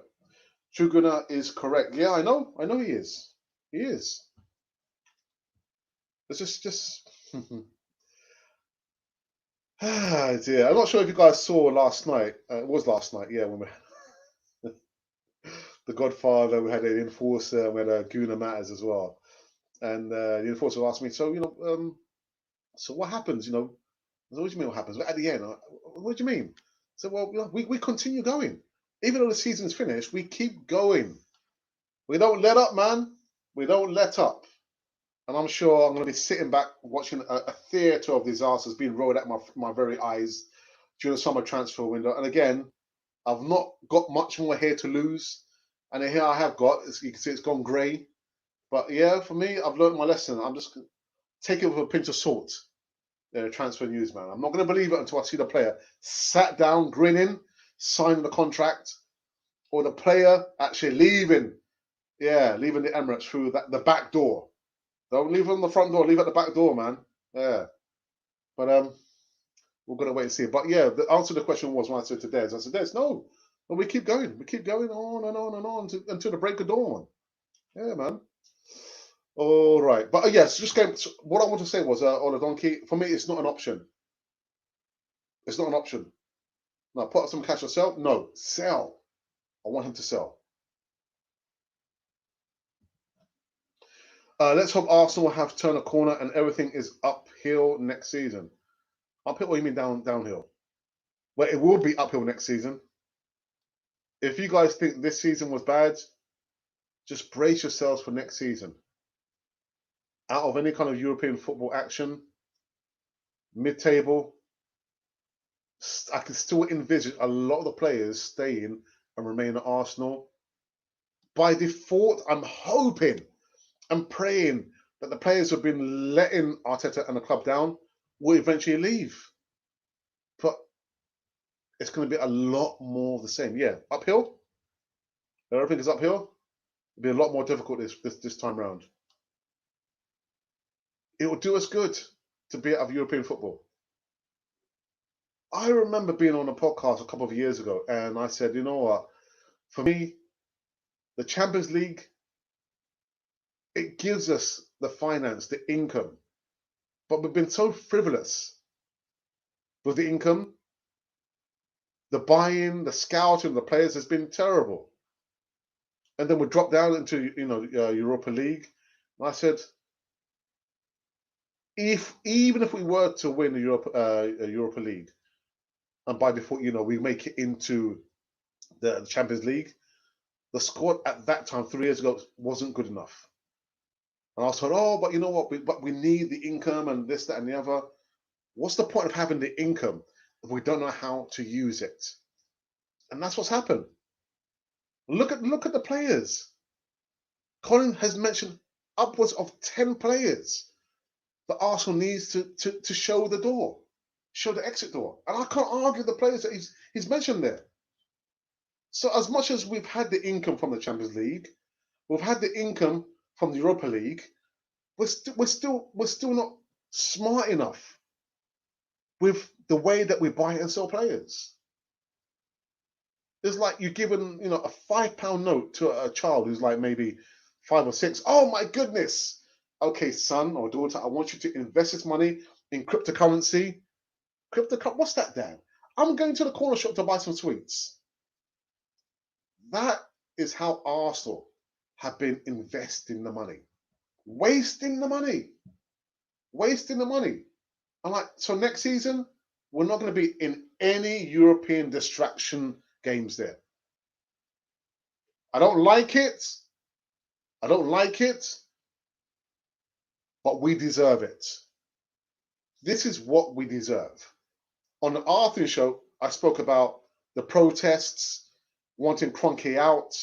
Speaker 1: Chuguna is correct. Yeah, I know he is. He is. It's just... dear. I'm not sure if you guys saw last night. It was last night, yeah, when we the Godfather, we had an enforcer, we had a Guna Matters as well. And the enforcer asked me, so, so what happens, what do you mean what happens? At the end, what do you mean? So, well, we continue going. Even though the season's finished, we keep going. We don't let up, man. We don't let up. And I'm sure I'm going to be sitting back watching a theatre of disasters being rolled at my very eyes during the summer transfer window. And again, I've not got much more hair to lose. And the hair I have got, you can see it's gone grey. But yeah, for me, I've learned my lesson. I'm just take it with a pinch of salt. Transfer news, man. I'm not going to believe it until I see the player sat down, grinning, signing the contract, or the player actually leaving. Yeah, leaving the Emirates through the back door. Don't leave on the front door. Leave at the back door, man. Yeah. But we're gonna wait and see. But yeah, the answer to the question was when I said to Des, I said, Des, no, we keep going. We keep going on and on and on until the break of dawn. Yeah, man. All right, but yes, just going. What I want to say was, on a donkey, for me, it's not an option. It's not an option. Now, put up some cash or sell. No, sell. I want him to sell. Let's hope Arsenal have turned a corner and everything is uphill next season. Uphill? What do you mean downhill? Well, it will be uphill next season. If you guys think this season was bad, just brace yourselves for next season. Out of any kind of European football action, mid-table, I can still envisage a lot of the players staying and remaining at Arsenal. By default, I'm hoping and praying that the players who have been letting Arteta and the club down will eventually leave. But it's going to be a lot more of the same. Yeah, uphill. Everything is uphill. It'll be a lot more difficult this time round. It will do us good to be out of European football. I remember being on a podcast a couple of years ago, and I said, you know what? For me, the Champions League, it gives us the finance, the income. But we've been so frivolous with the income. The buy-in, the scouting, the players has been terrible. And then we dropped down into, Europa League. And I said, even if we were to win the Europa League, and by default, we make it into the Champions League, the squad at that time, 3 years ago, wasn't good enough. And I was told, oh, but you know what? But we need the income and this, that, and the other. What's the point of having the income if we don't know how to use it? And that's what's happened. Look at the players. Colin has mentioned upwards of 10 players that Arsenal needs to show the door, show the exit door. And I can't argue the players that he's mentioned there. So as much as we've had the income from the Champions League, we've had the income from the Europa League, we're still not smart enough with the way that we buy and sell players. It's like you're given, a £5 note to a child who's like maybe 5 or 6. Oh my goodness. Okay, son or daughter, I want you to invest this money in cryptocurrency. What's that, Dad? I'm going to the corner shop to buy some sweets. That is how Arsenal have been investing the money. Wasting the money. I'm like, so next season, we're not going to be in any European distraction games there. I don't like it, but we deserve it. This is what we deserve. On the Arthur show, I spoke about the protests, wanting Kroenke out.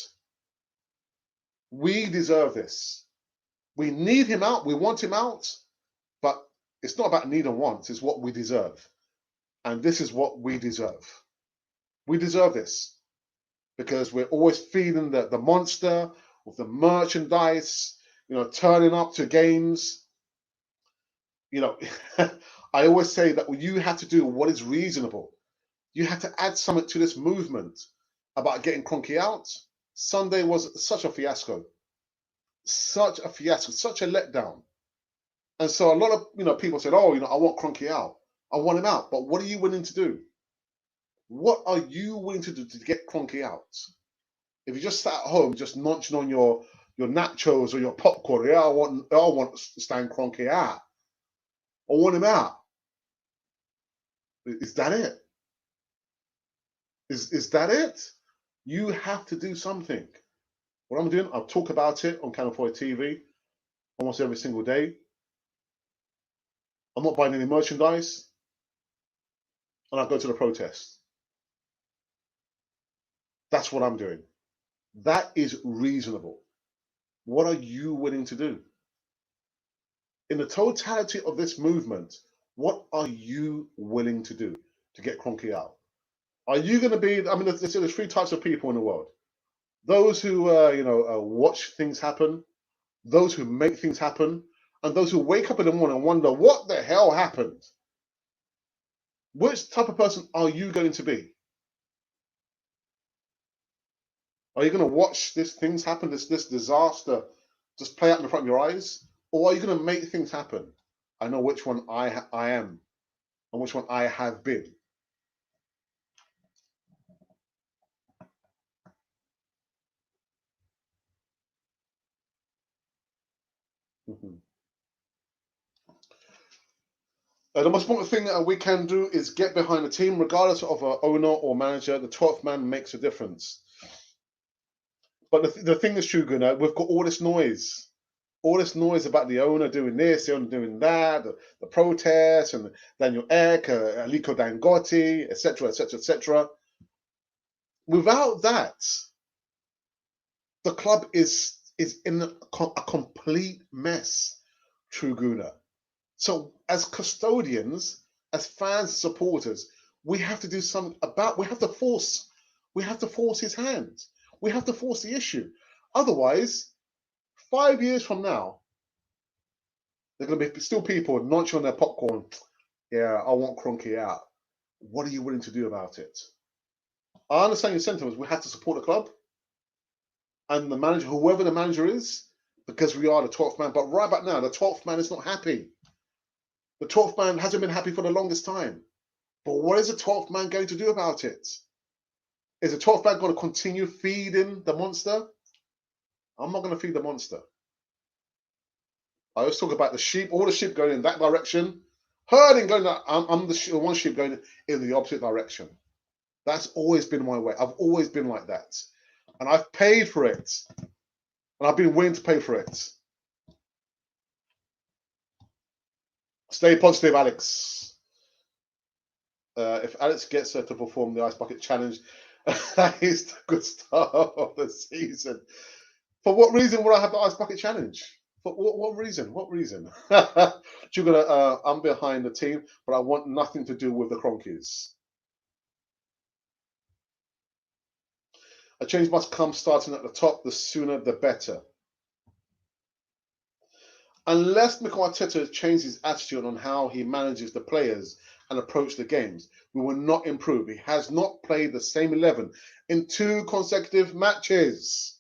Speaker 1: We deserve this. We need him out. We want him out. But it's not about need and want. It's what we deserve. And this is what we deserve. We deserve this. Because we're always feeding the monster with the merchandise, turning up to games. I always say that you have to do what is reasonable. You have to add something to this movement about getting Kroenke out. Sunday was such a fiasco. Such a letdown. And so a lot of people said, oh, I want Kroenke out. I want him out. But what are you willing to do? What are you willing to do to get Kroenke out? If you just sat at home, just munching on your nachos or your popcorn, I want Stan Kroenke out. I want him out. Is that it? Is that it? You have to do something. What I'm doing, I'll talk about it on Canal 4 TV almost every single day. I'm not buying any merchandise, and I go to the protest. That's what I'm doing. That is reasonable. What are you willing to do? In the totality of this movement, what are you willing to do to get Kroenke out? Are you going to be, I mean, there's three types of people in the world. Those who, watch things happen, those who make things happen, and those who wake up in the morning and wonder, what the hell happened? Which type of person are you going to be? Are you going to watch these things happen, this disaster just play out in front of your eyes? Or are you going to make things happen? I know which one I am and which one I have been. The most important thing that we can do is get behind the team, regardless of an owner or manager. The 12th man makes a difference. But the thing is true, Gunnar, we've got all this noise about the owner doing this, the owner doing that, the protests, and Daniel Ek, Aliko Dangote, etc., etc., etc. Without that, the club is in a complete mess, true Gunnar. So as custodians, as fans, supporters, we have to do something about, we have to force his hand. We have to force the issue. Otherwise, 5 years from now, there are going to be still people munching on their popcorn. Yeah, I want Kroenke out. What are you willing to do about it? I understand your sentiments. We have to support the club and the manager, whoever the manager is, because we are the 12th man. But right about now, the 12th man is not happy. The 12th man hasn't been happy for the longest time. But what is the 12th man going to do about it? Is the 12th man going to continue feeding the monster? I'm not going to feed the monster. I always talk about the sheep, all the sheep going in that direction. Herding going that, I'm the one sheep going in the opposite direction. That's always been my way. I've always been like that. And I've paid for it. And I've been willing to pay for it. Stay positive, Alex. If Alex gets her to perform the Ice Bucket Challenge, that is the good start of the season. For what reason would I have the Ice Bucket Challenge? For what reason? What reason? I'm behind the team, but I want nothing to do with the Kroenkes. A change must come starting at the top. The sooner, the better. Unless Mikel Arteta changes his attitude on how he manages the players and approach the games, we will not improve. He has not played the same 11 in 2 consecutive matches.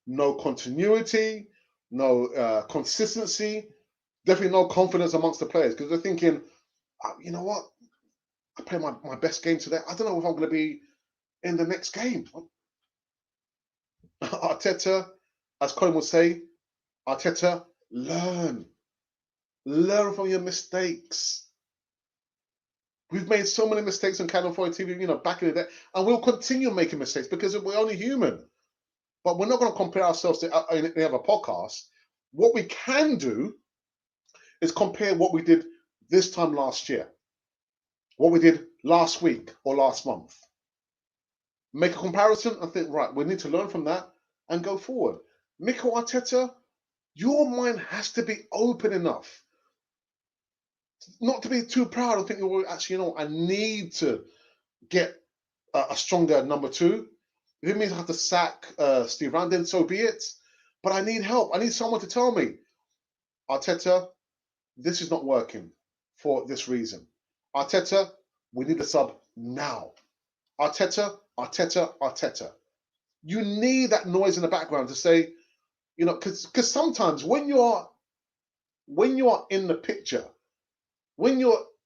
Speaker 1: No continuity, no consistency, definitely no confidence amongst the players because they're thinking, you know what, I play my best game today. I don't know if I'm going to be in the next game. Arteta, as Colin would say, Arteta, learn. Learn from your mistakes. We've made so many mistakes on Canal 4 TV, back in the day, and we'll continue making mistakes because we're only human. But we're not going to compare ourselves to any other podcast. What we can do is compare what we did this time last year, what we did last week or last month. Make a comparison and think, right, we need to learn from that and go forward. Mikel Arteta, your mind has to be open enough not to be too proud and think, well, actually, I need to get a stronger number 2. If it means I have to sack Steve Randon, so be it. But I need help. I need someone to tell me, Arteta, this is not working for this reason. Arteta, we need a sub now. Arteta, Arteta, Arteta. You need that noise in the background to say, because sometimes when you are in the picture,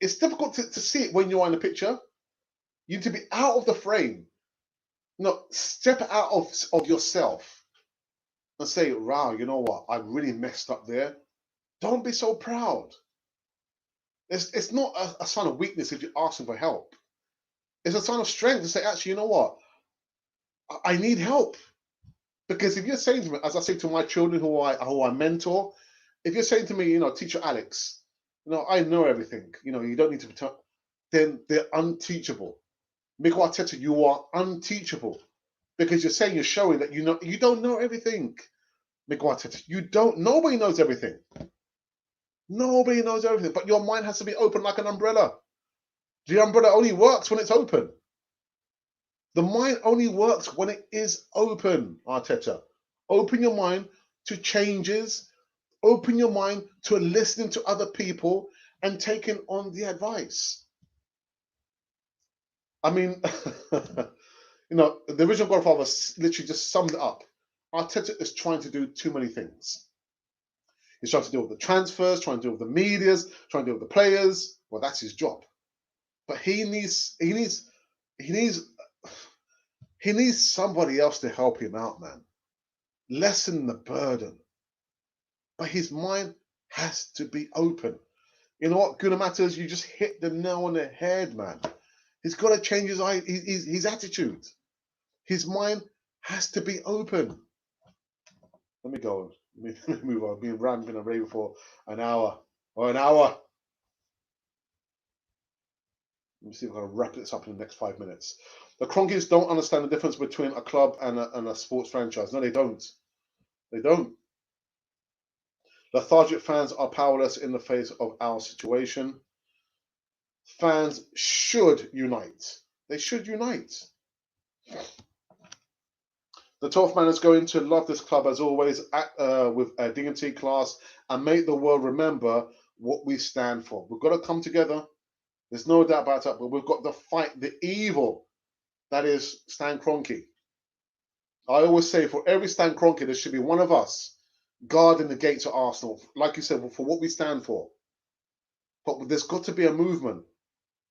Speaker 1: it's difficult to see it when you are in the picture. You need to be out of the frame. No, step out of yourself and say, wow, you know what? I really messed up there. Don't be so proud. It's not a sign of weakness if you're asking for help. It's a sign of strength to say, actually, you know what? I need help. Because if you're saying to me, as I say to my children who I mentor, if you're saying to me, you know, teacher Alex, you know, I know everything, you know, you don't need to be taught, then they're unteachable. Mikel Arteta, you are unteachable because you're showing that you don't know everything. Mikel Arteta, you don't. Nobody knows everything. Nobody knows everything. But your mind has to be open like an umbrella. The umbrella only works when it's open. The mind only works when it is open, Arteta. Open your mind to changes. Open your mind to listening to other people and taking on the advice. I mean, you know, the original Godfather literally just summed it up. Arteta is trying to do too many things. He's trying to deal with the transfers, trying to deal with the medias, trying to deal with the players. Well, that's his job. But he needs somebody else to help him out, man. Lessen the burden. But his mind has to be open. You know what, Gunnar Matters, you just hit the nail on the head, man. He's got to change his attitude. His mind has to be open. Let me go on. Let me move on. I've been rambling away for an hour. Let me see if I can wrap this up in the next 5 minutes. The Cronkies don't understand the difference between a club and a sports franchise. No, they don't. They don't. Lethargic fans are powerless in the face of our situation. Fans should unite. They should unite. The 12th man is going to love this club as always, with dignity, class, and make the world remember what we stand for. We've got to come together. There's no doubt about that, but we've got to fight the evil that is Stan Kroenke. I always say for every Stan Kroenke, there should be one of us guarding the gates of Arsenal, like you said, for what we stand for. But there's got to be a movement,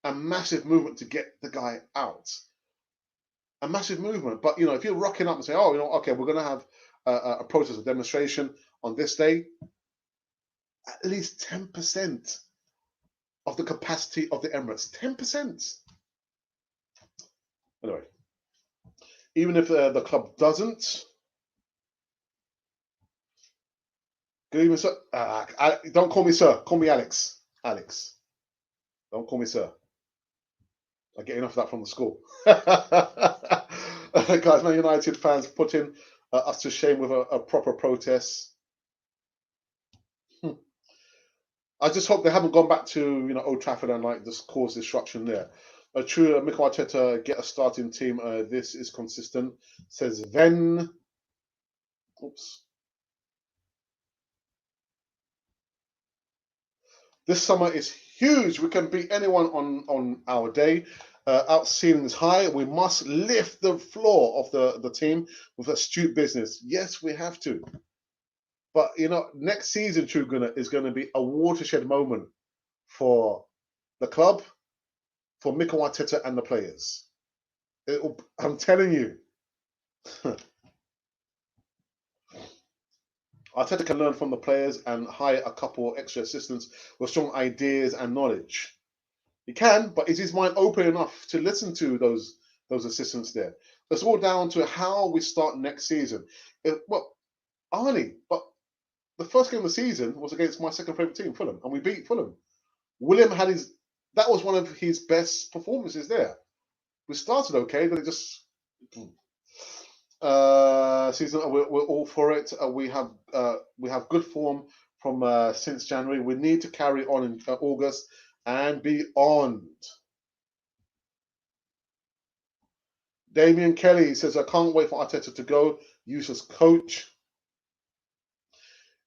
Speaker 1: a massive movement to get the guy out. A massive movement. But, you know, if you're rocking up and say, oh, you know, okay, we're going to have a protest, a demonstration on this day, at least 10% of the capacity of the Emirates. 10%. Anyway, even if the club doesn't, good evening, sir. Don't call me sir. Call me Alex. Alex. Don't call me sir. I get enough of that from the school. Guys, Man United fans putting us to shame with a proper protest. I just hope they haven't gone back to Old Trafford and like just cause disruption there. True, Mikel Arteta get a starting team. This is consistent, says Ven. Oops. This summer is huge. We can beat anyone on our day. Out ceilings high. We must lift the floor of the team with astute business. Yes, we have to. But next season, True Gunner, is going to be a watershed moment for the club, for Mikel Arteta and the players. I'm telling you. Arteta can learn from the players and hire a couple extra assistants with strong ideas and knowledge. He can, but is his mind open enough to listen to those assistants there? It's all down to how we start next season. Arnie, but the first game of the season was against my second favourite team, Fulham, and we beat Fulham. William had that was one of his best performances there. We started okay, but it just season. We're all for it. We have good form from since January. We need to carry on in August and beyond. Damien Kelly says, I can't wait for Arteta to go. Useless coach.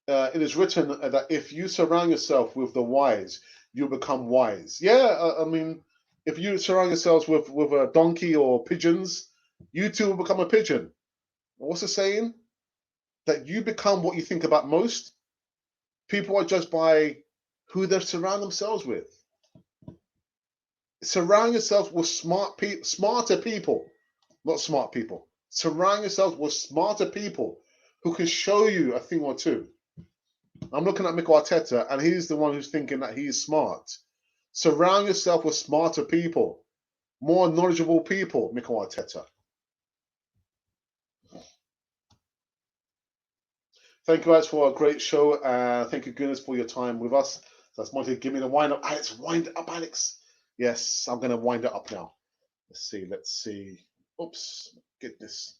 Speaker 1: It is written that if you surround yourself with the wise, you become wise. Yeah, I mean, if you surround yourselves with a donkey or pigeons, you too will become a pigeon. What's the saying? That you become what you think about most. People are judged by who they surround themselves with. surround yourself with smarter people, not smart people. Surround yourself with smarter people who can show you a thing or two. I'm looking at Mikel Arteta, and he's the one who's thinking that he's smart. Surround yourself with smarter people, more knowledgeable people, Mikel Arteta. Thank you guys for a great show. Thank you, goodness, for your time with us. That's Monty. Give me the wind up. Alex, wind it up, Alex. Yes, I'm going to wind it up now. Let's see. Oops, get this.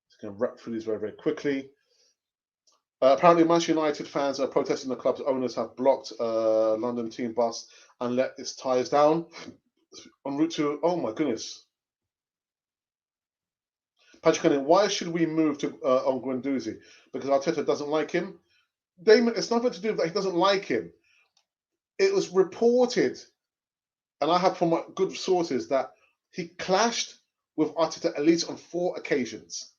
Speaker 1: Just going to wrap through these very, very quickly. Apparently, Manchester United fans are protesting the club's owners have blocked London team bus and let its tyres down en route to. Oh my goodness. Patrick Cunningham, why should we move to on Guendouzi? Because Arteta doesn't like him. Damon, it's nothing to do with that he doesn't like him. It was reported, and I have from good sources, that he clashed with Arteta at least on 4 occasions.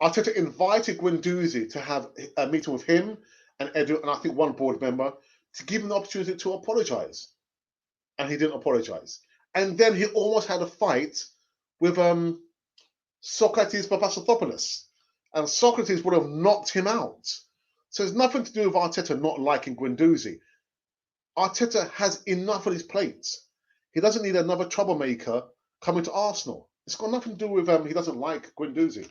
Speaker 1: Arteta invited Guendouzi to have a meeting with him and Edu, and I think one board member, to give him the opportunity to apologise. And he didn't apologise. And then he almost had a fight with Socrates Papastathopoulos. And Socrates would have knocked him out. So it's nothing to do with Arteta not liking Guendouzi. Arteta has enough on his plate. He doesn't need another troublemaker coming to Arsenal. It's got nothing to do with he doesn't like Guendouzi.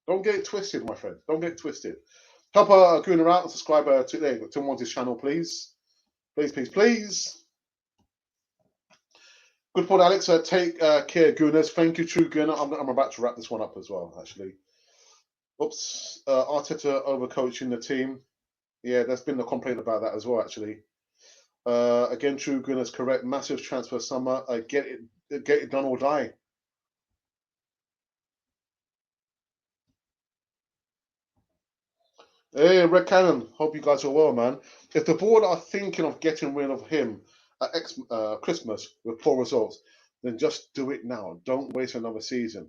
Speaker 1: Don't get it twisted, my friend. Don't get it twisted. Help Gunnar out and subscribe to Monty's channel, please. Please. Good point, Alex. Take care, Gunners. Thank you, true Gunnar. I'm about to wrap this one up as well, actually. Oops. Arteta overcoaching the team. Yeah, there's been a complaint about that as well, actually. Again, true Gunners, correct. Massive transfer summer. Get it done or die. Hey, Red Cannon. Hope you guys are well, man. If the board are thinking of getting rid of him at Christmas with poor results, then just do it now. Don't waste another season.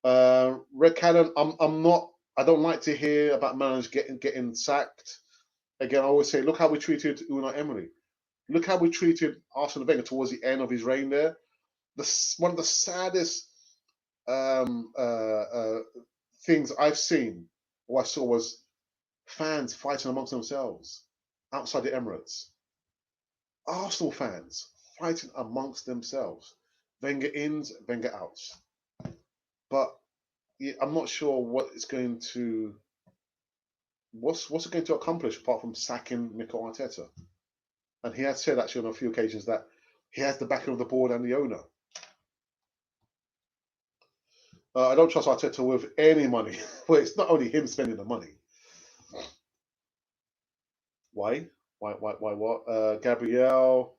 Speaker 1: Red Cannon, I'm not. I don't like to hear about managers getting sacked. Again, I always say, look how we treated Unai Emery. Look how we treated Arsene Wenger towards the end of his reign there. One of the saddest things I've seen, or I saw, was fans fighting amongst themselves outside the Emirates. Arsenal fans fighting amongst themselves. Wenger ins, Wenger outs. But yeah, I'm not sure what it's going to. What's it going to accomplish apart from sacking Mikel Arteta? And he has said actually on a few occasions that he has the backing of the board and the owner. I don't trust Arteta with any money. Well, it's not only him spending the money. Why? Why what? Gabriel.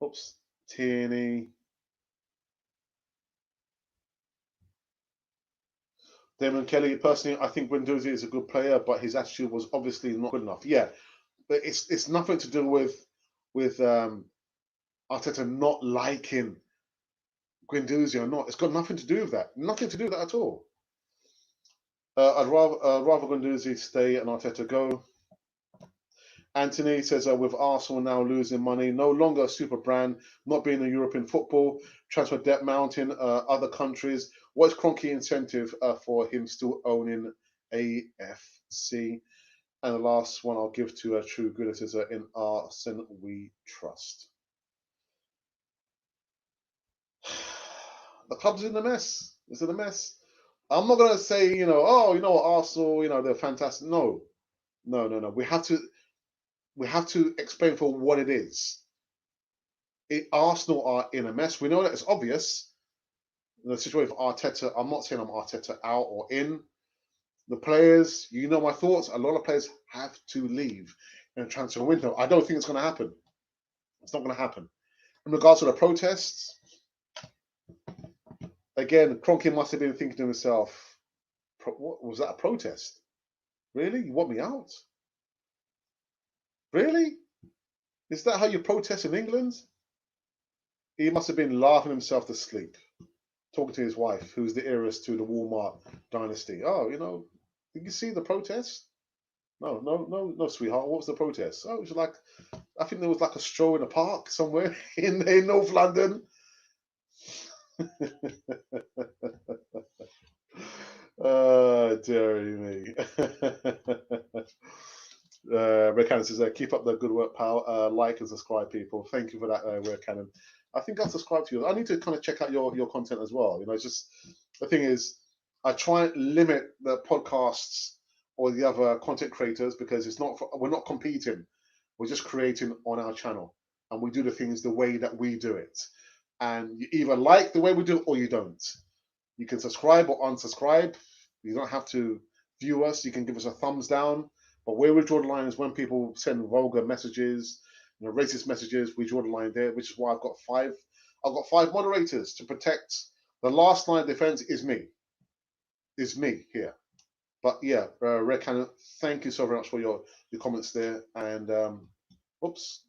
Speaker 1: Oops. Tierney. Damon Kelly, personally, I think Guendouzi is a good player, but his attitude was obviously not good enough. Yeah, but it's nothing to do with Arteta not liking Guendouzi or not. It's got nothing to do with that. Nothing to do with that at all. I'd rather Guendouzi stay and Arteta go. Anthony says, with Arsenal now losing money, no longer a super brand, not being in European football, transfer debt mounting, other countries. What's Kroenke incentive for him still owning AFC? And the last one I'll give to True Goodness is in Arsenal we trust. The club's in a mess. It's in a mess. I'm not going to say, Arsenal, they're fantastic. No. We have to explain for what it is. Arsenal are in a mess. We know that it's obvious. The situation for Arteta, I'm not saying I'm Arteta out or in. The players, you know my thoughts. A lot of players have to leave in a transfer window. I don't think it's going to happen. It's not going to happen. In regards to the protests, again, Kroenke must have been thinking to himself, what was that, a protest? Really? You want me out? Really? Is that how you protest in England? He must have been laughing himself to sleep, talking to his wife, who's the heiress to the Walmart dynasty. Oh, did you see the protest? No, sweetheart. What was the protest? Oh, it was like, I think there was like a stroll in a park somewhere in North London. Dearie me. Red Cannon says, keep up the good work, pal. Like and subscribe, people. Thank you for that, Red Cannon. I think I'll subscribe to you. I need to kind of check out your content as well. You know, it's just, the thing is, I try and limit the podcasts or the other content creators because we're not competing. We're just creating on our channel, and we do the things the way that we do it. And you either like the way we do it or you don't. You can subscribe or unsubscribe. You don't have to view us. You can give us a thumbs down. But where we draw the line is when people send vulgar messages, racist messages. We draw the line there, which is why I've got five moderators to protect. The last line of defense is me. Is me here. But yeah, Red Cannon, thank you so very much for your comments there. And oops,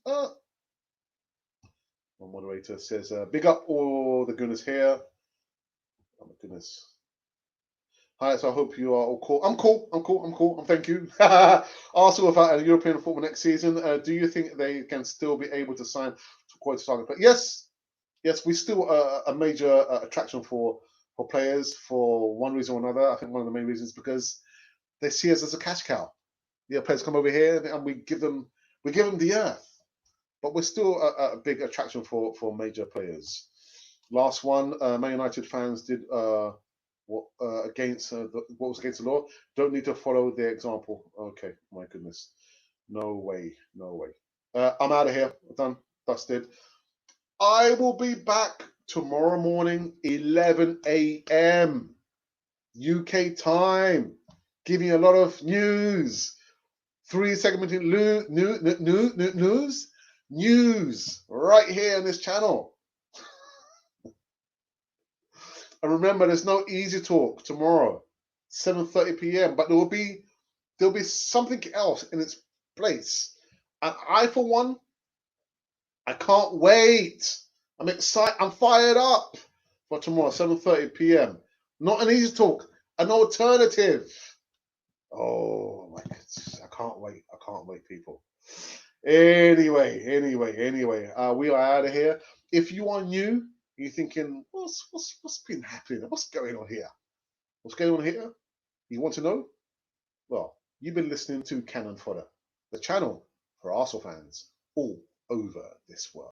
Speaker 1: one moderator says, big up all the goodness here. Oh my goodness. Hi, so I hope you are all cool. I'm cool. Thank you. Also, without a European football next season, do you think they can still be able to sign to quality target? But yes, we still a major attraction for players for one reason or another. I think one of the main reasons is because they see us as a cash cow. Yeah, players come over here and we give them the earth. But we're still a big attraction for major players. Last one, Man United fans did what was against the law. Don't need to follow their example. Okay, my goodness, no way. I'm out of here. Done, dusted. I will be back tomorrow morning, 11 a.m. UK time, giving you a lot of news. 3 segmented news right here on this channel. And remember, there's no easy talk tomorrow, 7:30 p.m. But there'll be something else in its place. And I, for one, I can't wait. I'm excited. I'm fired up for tomorrow, 7:30 p.m. Not an easy talk, an alternative. Oh my goodness. I can't wait, people. Anyway, we are out of here. If you are new, you're thinking, what's been happening? What's going on here? What's going on here? You want to know? Well, you've been listening to Cannon Fodder, the channel for Arsenal fans all over this world.